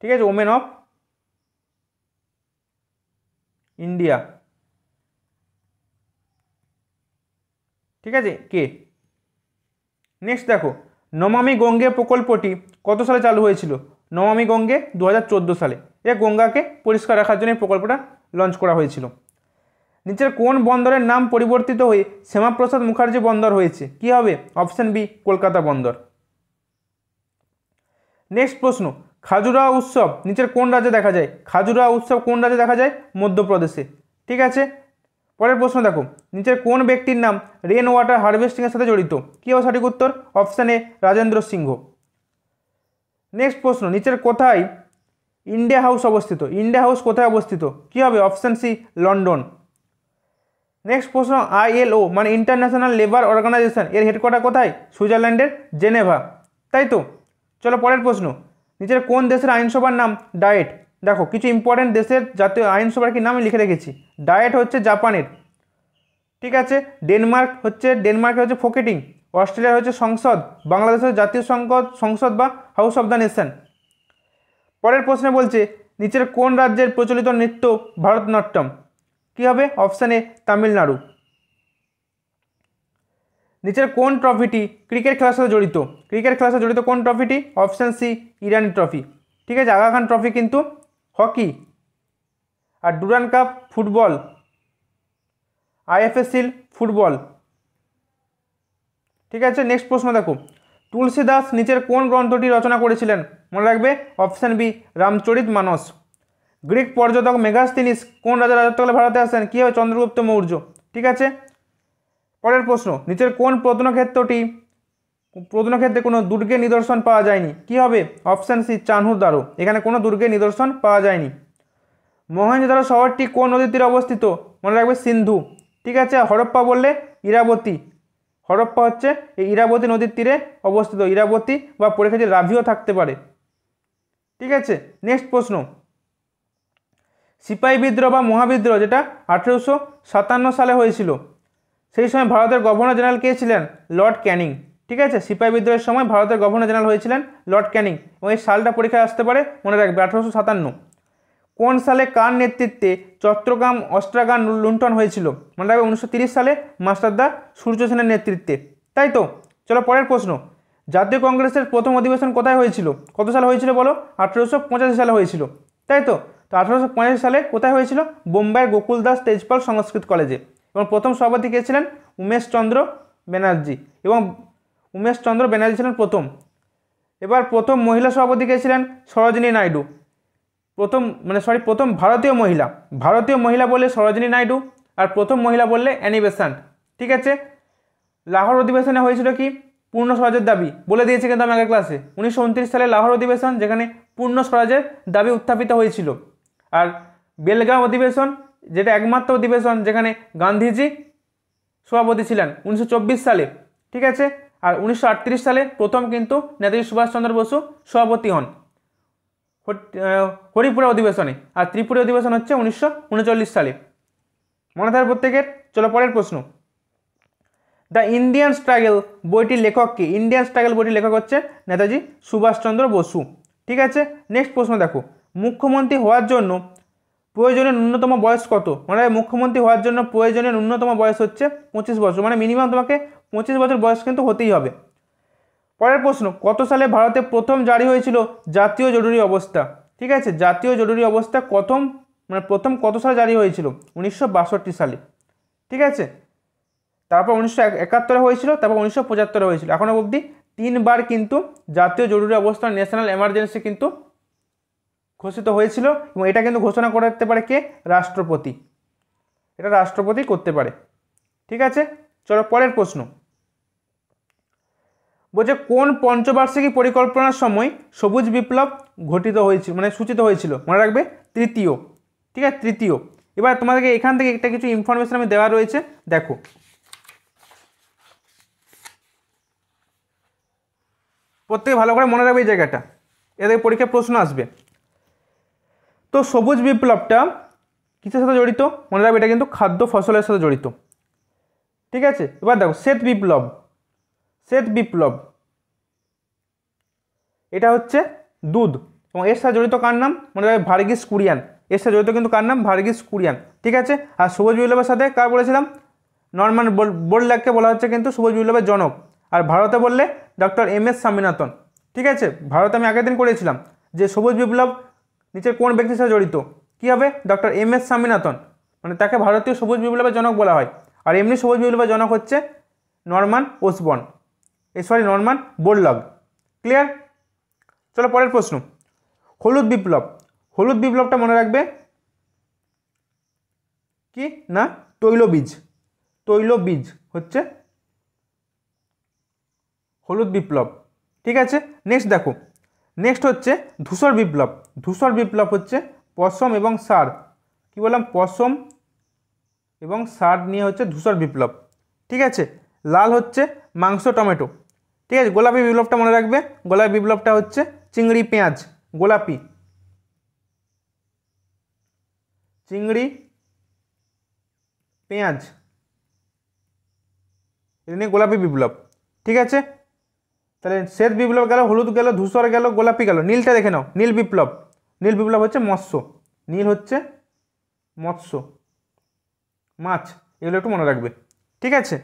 ঠিক আছে, ওমেন অফ ইন্ডিয়া, ঠিক আছে, কে? নেক্সট দেখো, নমামি গঙ্গে প্রকল্পটি কত সালে চালু হয়েছিল? নমামি গঙ্গে 2014 সালে। এ গঙ্গাকে পরিষ্কার রাখার জন্য এই প্রকল্পটা লঞ্চ করা হয়েছিল। নিচের কোন বন্দরের নাম পরিবর্তিত হয়ে শ্যামাপ্রসাদ মুখার্জি বন্দর হয়েছে? কি হবে? অপশান বি কলকাতা বন্দর। নেক্সট প্রশ্ন, খাজুরাহ উৎসব নিচের কোন রাজ্যে দেখা যায়? খাজুরাহ উৎসব কোন রাজ্যে দেখা যায়? মধ্যপ্রদেশে, ঠিক আছে। পরের প্রশ্ন দেখো, নিচের কোন ব্যক্তির নাম রেন ওয়াটার হারভেস্টিংয়ের সাথে জড়িত? কী হবে সঠিক উত্তর? Option A Rajendra Singh. Next প্রশ্ন, নিচের কোথায় ইন্ডিয়া হাউস অবস্থিত? ইন্ডিয়া হাউস কোথায় অবস্থিত? কী হবে? Option C London. নেক্সট প্রশ্ন, আইএলও মানে ইন্টারন্যাশনাল লেবার অর্গানাইজেশন এর হেডকোয়ার্টার কোথায়? সুইজারল্যান্ডের জেনেভা, তাই তো। চলো পরের প্রশ্ন, নিচের কোন দেশের আইনসভার নাম ডায়েট? দেখো কিছু ইম্পর্টেন্ট দেশের জাতীয় আইনসভার কি নাম লিখে রেখেছি। ডায়েট হচ্ছে জাপানের, ঠিক আছে। ডেনমার্কের হচ্ছে ফোকেটিং, অস্ট্রেলিয়ার হচ্ছে সংসদ, বাংলাদেশের জাতীয় সংসদ বা হাউস অফ দ্য নেশন। পরের প্রশ্নে বলছে, নিচের কোন রাজ্যের প্রচলিত নৃত্য ভারতনাট্যম? কী হবে? অপশান এ তামিলনাড়ু। নিচের কোন ট্রফিটি ক্রিকেট খেলার সাথে জড়িত? ক্রিকেট খেলার সাথে জড়িত কোন ট্রফিটি? অপশান সি ইরানি ট্রফি, ঠিক আছে। আগা খান ট্রফি কিন্তু হকি, আর Durand cup football, IFA shield football, ঠিক আছে। নেক্সট প্রশ্ন দেখো, তুলসী দাস নিচের কোন গ্রন্থটি রচনা করেছিলেন? মনে রাখবে অপশান বি রামচরিত মানস। গ্রিক পর্যটক মেগাস্থিনিস কোন রাজা রাজত্বকালে ভারতে আসেন? কী হবে? চন্দ্রগুপ্ত মৌর্য, ঠিক আছে। পরের প্রশ্ন, নিচের কোন প্রত্নক্ষেত্রটি প্রত্ন ক্ষেত্রে কোনো দুর্গের নিদর্শন পাওয়া যায়নি, কি হবে? অপশান সি চানহুরদারো, এখানে কোনো দুর্গের নিদর্শন পাওয়া যায়নি। মহেঞ্জোদারো শহরটি কোন নদীর তীরে অবস্থিত? মনে রাখবে সিন্ধু। ঠিক আছে, হরপ্পা বললে ইরাবতী, হরপ্পা হচ্ছে এই ইরাবতী নদীর তীরে অবস্থিত, ইরাবতী বা পরীক্ষাতে রাভিও থাকতে পারে। ঠিক আছে, নেক্সট প্রশ্ন, সিপাহী বিদ্রোহ বা মহাবিদ্রোহ যেটা 1857 সালে হয়েছিল, সেই সময় ভারতের গভর্নর জেনারেল কে ছিলেন? লর্ড ক্যানিং। ঠিক আছে, সিপাহী বিদ্রোহের সময় ভারতের গভর্নর জেনারেল হয়েছিলেন লর্ড ক্যানিং, এবং এই সালটা পরীক্ষায় আসতে পারে, মনে রাখবে 1857। কোন সালে কার নেতৃত্বে চট্টগ্রাম অস্ত্রাগার লুণ্ঠন হয়েছিল? মনে রাখবে 1930 সালে মাস্টারদা সূর্য সেনের নেতৃত্বে, তাই তো। চলো পরের প্রশ্ন, জাতীয় কংগ্রেসের প্রথম অধিবেশন কোথায় হয়েছিল? কত সালে হয়েছিল বলো? 1885 সালে হয়েছিল, তাই তো। 1885 সালে কোথায় হয়েছিল? বোম্বাইয়ের গোকুলদাস তেজপাল সংস্কৃত কলেজে, এবং প্রথম সভাপতি কে ছিলেন? উমেশচন্দ্র ব্যানার্জি, এবং উমেশচন্দ্র ব্যানার্জি ছিলেন প্রথম। এবার প্রথম মহিলা সভাপতি কে ছিলেন? সরোজিনী নাইডু। প্রথম ভারতীয় মহিলা বললে সরোজিনী নাইডু, আর প্রথম মহিলা বললে অ্যানি বেসান্ট। ঠিক আছে, লাহোর অধিবেশনে হয়েছিল কি? পূর্ণ স্বরাজের দাবি, বলে দিয়েছি কিন্তু আমি আগের ক্লাসে, 1929 সালে লাহোর অধিবেশন, যেখানে পূর্ণ স্বরাজের দাবি উত্থাপিত হয়েছিল। আর বেলগাঁও অধিবেশন, যেটা একমাত্র অধিবেশন যেখানে গান্ধীজি সভাপতি ছিলেন, 1924 সালে। ঠিক আছে, আর 1938 সালে প্রথম কিন্তু নেতাজি সুভাষচন্দ্র বসু সভাপতি হন হরিপুরা অধিবেশনে, আর ত্রিপুরা অধিবেশন হচ্ছে 1939 সালে। মনে থাকবে প্রত্যেকের। চলো পরের প্রশ্ন, দ্য ইন্ডিয়ান স্ট্রাগল বইটির লেখক কে? ইন্ডিয়ান স্ট্রাগল বইটির লেখক হচ্ছে নেতাজি সুভাষচন্দ্র বসু। ঠিক আছে, নেক্সট প্রশ্ন দেখো, মুখ্যমন্ত্রী হওয়ার জন্য প্রয়োজনীয় ন্যূনতম বয়স কত? মানে মুখ্যমন্ত্রী হওয়ার জন্য প্রয়োজনীয় ন্যূনতম বয়স হচ্ছে 25 বছর, মানে মিনিমাম তোমাকে 25 বছর বয়স কিন্তু হতেই হবে। পরের প্রশ্ন, কত সালে ভারতে প্রথম জারি হয়েছিল জাতীয় জরুরি অবস্থা? ঠিক আছে, জাতীয় জরুরি অবস্থা প্রথম কত সালে জারি হয়েছিল? 1962 সালে। ঠিক আছে, তারপর 1971 হয়েছিল, তারপর 1975 হয়েছিল। এখনো অবধি 3 বার কিন্তু জাতীয় জরুরি অবস্থা, ন্যাশনাল এমার্জেন্সি কিন্তু ঘোষিত হয়েছিল, এবং এটা কিন্তু ঘোষণা করতে পারে কে? রাষ্ট্রপতি। এটা রাষ্ট্রপতি করতে পারে। ঠিক আছে, চলো পরের প্রশ্ন, বলছে কোন পঞ্চবার্ষিকী পরিকল্পনার সময় সবুজ বিপ্লব ঘটিত হয়েছিল, মানে সূচিত হয়েছিল? মনে রাখবে তৃতীয়। ঠিক আছে, তৃতীয়। এবার তোমাদেরকে এখান থেকে একটা কিছু ইনফরমেশন আমি দেওয়া রয়েছে, দেখো। প্রত্যেকে ভালো করে মনে রাখবে এই জায়গাটা, এদের পরীক্ষায় প্রশ্ন আসবে। তো সবুজ বিপ্লবটা কিসের সাথে জড়িত? মনে রাখবে এটা কিন্তু খাদ্য ফসলের সাথে জড়িত। ঠিক আছে, এবার দেখো শ্বেত বিপ্লব এটা হচ্ছে দুধ, এবং এর সাথে জড়িত কার নাম? মনে রাখবে ভার্গিস কুরিয়ান। এর সাথে জড়িত কিন্তু কার নাম? ভার্গিস কুরিয়ান। ঠিক আছে, আর সবুজ বিপ্লবের সাথে কার বলেছিলাম? নরমান বোরল্যাগকে বলা হচ্ছে কিন্তু সবুজ বিপ্লবের জনক। আর ভারতে বললে ডক্টর MS স্বামীনাথন। ঠিক আছে, ভারতে আমি আগের দিন করেছিলাম যে সবুজ বিপ্লব নিচের কোন ব্যক্তির সাথে জড়িত, কী হবে? ডক্টর MS স্বামীনাথন, মানে তাকে ভারতীয় সবুজ বিপ্লবের জনক বলা হয়। আর এমনি সবুজ বিপ্লবের জনক হচ্ছে নরমান বোরলগ। ক্লিয়ার? চলো পরের প্রশ্ন, হলুদ বিপ্লবটা মনে রাখবে কি না? তৈলবীজ হচ্ছে হলুদ বিপ্লব। ঠিক আছে, নেক্সট দেখো, নেক্সট হচ্ছে ধূসর বিপ্লব হচ্ছে পশম এবং সার। কি বললাম? পশম এবং সার নিয়ে হচ্ছে ধূসর বিপ্লব। ঠিক আছে, লাল হচ্ছে মাংস টমেটো। ঠিক আছে, গোলাপি বিপ্লবটা মনে রাখবে, গোলাপি বিপ্লবটা হচ্ছে চিংড়ি পেঁয়াজ। গোলাপি চিংড়ি পেঁয়াজ, এটা নিয়ে গোলাপি বিপ্লব। ঠিক আছে, তাহলে শ্বেত বিপ্লব গেল, হলুদ গেল, ধূসর গেল, গোলাপি গেল। নীলটা দেখে নাও, নীল বিপ্লব হচ্ছে মৎস্য। নীল হচ্ছে মৎস্য, মাছ, এগুলো একটু মনে রাখবে। ঠিক আছে,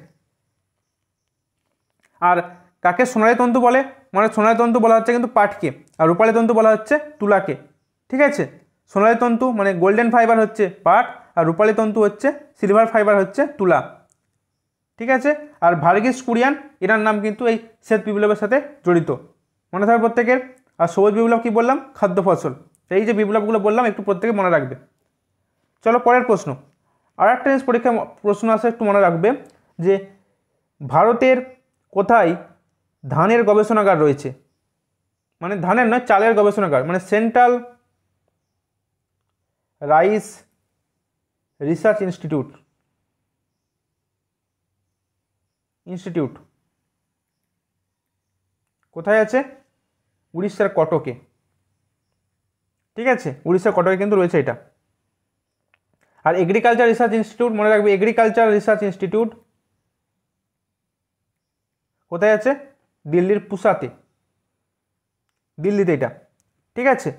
আর কাকে সোনালী তন্তু বলে? মানে সোনালী তন্তু বলা হচ্ছে কিন্তু পাটকে, আর রূপালী তন্তু বলা হচ্ছে তুলাকে। ঠিক আছে, সোনালী তন্তু মানে গোল্ডেন ফাইবার হচ্ছে পাট, আর রূপালী তন্তু হচ্ছে সিলভার ফাইবার হচ্ছে তুলা। ঠিক আছে, আর ভার্গিস কুরিয়ান এনার নাম কিন্তু এই শ্বেত বিপ্লবের সাথে জড়িত, মনে থাকবে প্রত্যেকের। আর সবুজ বিপ্লব কি বললাম? খাদ্য ফসল। এই যে বিপ্লবগুলো বললাম একটু প্রত্যেকে মনে রাখবে। চলো পরের প্রশ্ন, আর একটা জিনিস পরীক্ষায় প্রশ্ন আসে একটু মনে রাখবে, যে ভারতের কোথায় ধানের গবেষণাগার রয়েছে, মানে ধানের নয়, চালের গবেষণাগার, মানে সেন্ট্রাল রাইস রিসার্চ ইনস্টিটিউট কোথায় আছে? উড়িষ্যার কটকে। ঠিক আছে, উড়িষ্যার কটকে কিন্তু রয়েছে এটা। আর এগ্রিকালচার রিসার্চ ইনস্টিটিউট, মনে রাখবে এগ্রিকালচার রিসার্চ ইনস্টিটিউট কোথায় আছে? দিল্লির পুসাতে, দিল্লিতে এটা। ঠিক আছে,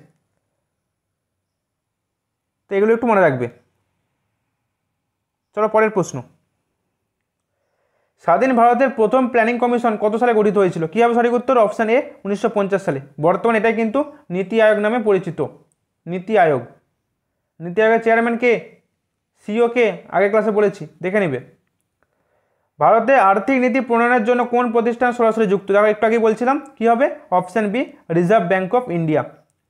তো এগুলো একটু মনে রাখবে। চলো পরের প্রশ্ন। স্বাধীন ভারতের প্রথম প্ল্যানিং কমিশন কত সালে গঠিত হয়েছিল? কী হবে সঠিক উত্তর? অপশান এ 1950 সালে। বর্তমানে এটাই কিন্তু নীতি আয়োগ নামে পরিচিত। নীতি আয়োগ, নীতি আয়োগের চেয়ারম্যান কে? সিও কে? আগের ক্লাসে বলেছি, দেখে নেবে। ভারতে আর্থিক নীতি প্রণয়নের জন্য কোন প্রতিষ্ঠান সরাসরি যুক্ত? দেখো একটু আগে বলছিলাম, কি হবে? Option B, reserve bank of India,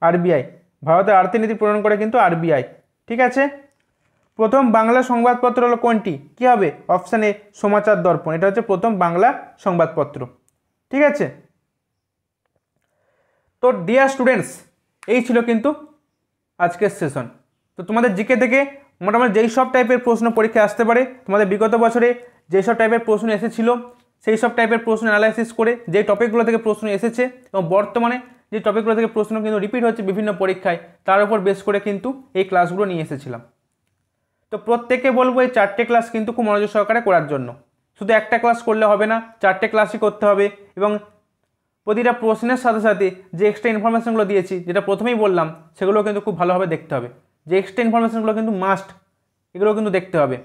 RBI. ভারতের আর্থিক নীতি প্রণয়ন করে কিন্তু আরবিআই। ঠিক আছে, প্রথম বাংলা সংবাদপত্র হলো কোনটি? কি হবে? অপশান এ, সমাচার দর্পণ। এটা হচ্ছে প্রথম বাংলা সংবাদপত্র। ঠিক আছে, তো ডিয়ার স্টুডেন্টস, এই ছিল কিন্তু আজকের সেশন। তো তোমাদের জিকে থেকে মোটামুটি যেই সব টাইপের প্রশ্ন পরীক্ষায় আসতে পারে, তোমাদের বিগত বছরে যেই সব টাইপের প্রশ্ন এসেছিল সেই সব টাইপের প্রশ্ন অ্যানালাইসিস করে যে টপিকগুলো থেকে প্রশ্ন এসেছে এবং বর্তমানে যে টপিকগুলো থেকে প্রশ্ন কিন্তু রিপিট হচ্ছে বিভিন্ন পরীক্ষায়, তার উপর বেস করে কিন্তু এই ক্লাসগুলো নিয়ে এসেছিলাম। তো প্রত্যেককে বলবো এই 4টে ক্লাস কিন্তু খুব মনোযোগ সহকারে করার জন্য। শুধু একটা ক্লাস করলে হবে না, 4টে ক্লাসই করতে হবে। এবং প্রতিটা প্রশ্নের সাথে সাথে যে এক্সট্রা ইনফরমেশনগুলো দিয়েছি, যেটা প্রথমেই বললাম, সেগুলো কিন্তু খুব ভালোভাবে দেখতে হবে। যে এক্সট্রা ইনফরমেশনগুলো কিন্তু মাস্ট, এগুলো কিন্তু দেখতে হবে।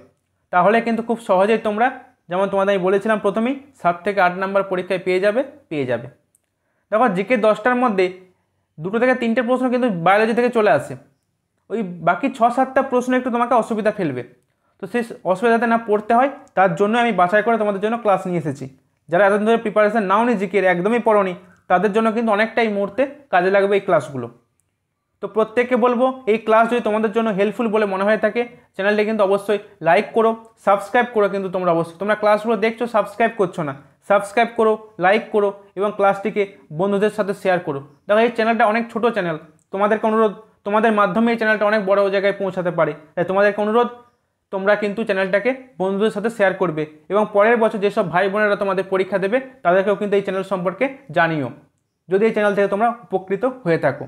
তাহলে কিন্তু খুব সহজেই তোমরা, যেমন তোমাদের আমি বলেছিলাম প্রথমেই, 7 থেকে 8 নাম্বার পরীক্ষায় পেয়ে যাবে। দেখো জিকে 10টার মধ্যে 2 থেকে 3টে প্রশ্ন কিন্তু বায়োলজি থেকে চলে আসে। ওই বাকি 6-7টা প্রশ্ন একটু তোমাকে অসুবিধা ফেলবে। তো সেই অসুবিধাতে না পড়তে হয়, তার জন্য আমি বাছাই করে তোমাদের জন্য ক্লাস নিয়ে এসেছি। যারা এতদিন ধরে প্রিপারেশন নাওনি জিকের, একদমই পড়োনি, তাদের জন্য কিন্তু অনেকটাই মুহূর্তে কাজে লাগবে এই ক্লাসগুলো। তো প্রত্যেককে বলবো এই ক্লাস যদি তোমাদের জন্য হেল্পফুল বলে মনে হয়ে থাকে, চ্যানেলটি কিন্তু অবশ্যই লাইক করো, সাবস্ক্রাইব করো। কিন্তু তোমরা অবশ্যই, তোমরা ক্লাসগুলো দেখছো সাবস্ক্রাইব করছো না, সাবস্ক্রাইব করো, লাইক করো এবং ক্লাসটিকে বন্ধুদের সাথে শেয়ার করো। দেখো এই চ্যানেলটা অনেক ছোট চ্যানেল, তোমাদেরকে অনুরোধ, তোমাদের মাধ্যমে এই চ্যানেলটা অনেক বড় জায়গায় পৌঁছাতে পারে। তাই তোমাদেরকে অনুরোধ, তোমরা কিন্তু চ্যানেলটাকে বন্ধুদের সাথে শেয়ার করবে এবং পরের বছর যেসব ভাই বোনেরা তোমাদের পরীক্ষা দেবে তাদেরকেও কিন্তু এই চ্যানেল সম্পর্কে জানিও, যদি এই চ্যানেল থেকে তোমরা উপকৃত হয়ে থাকো।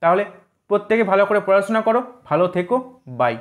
তাহলে প্রত্যেকে ভালো করে পড়াশোনা করো, ভালো থেকো, বাই।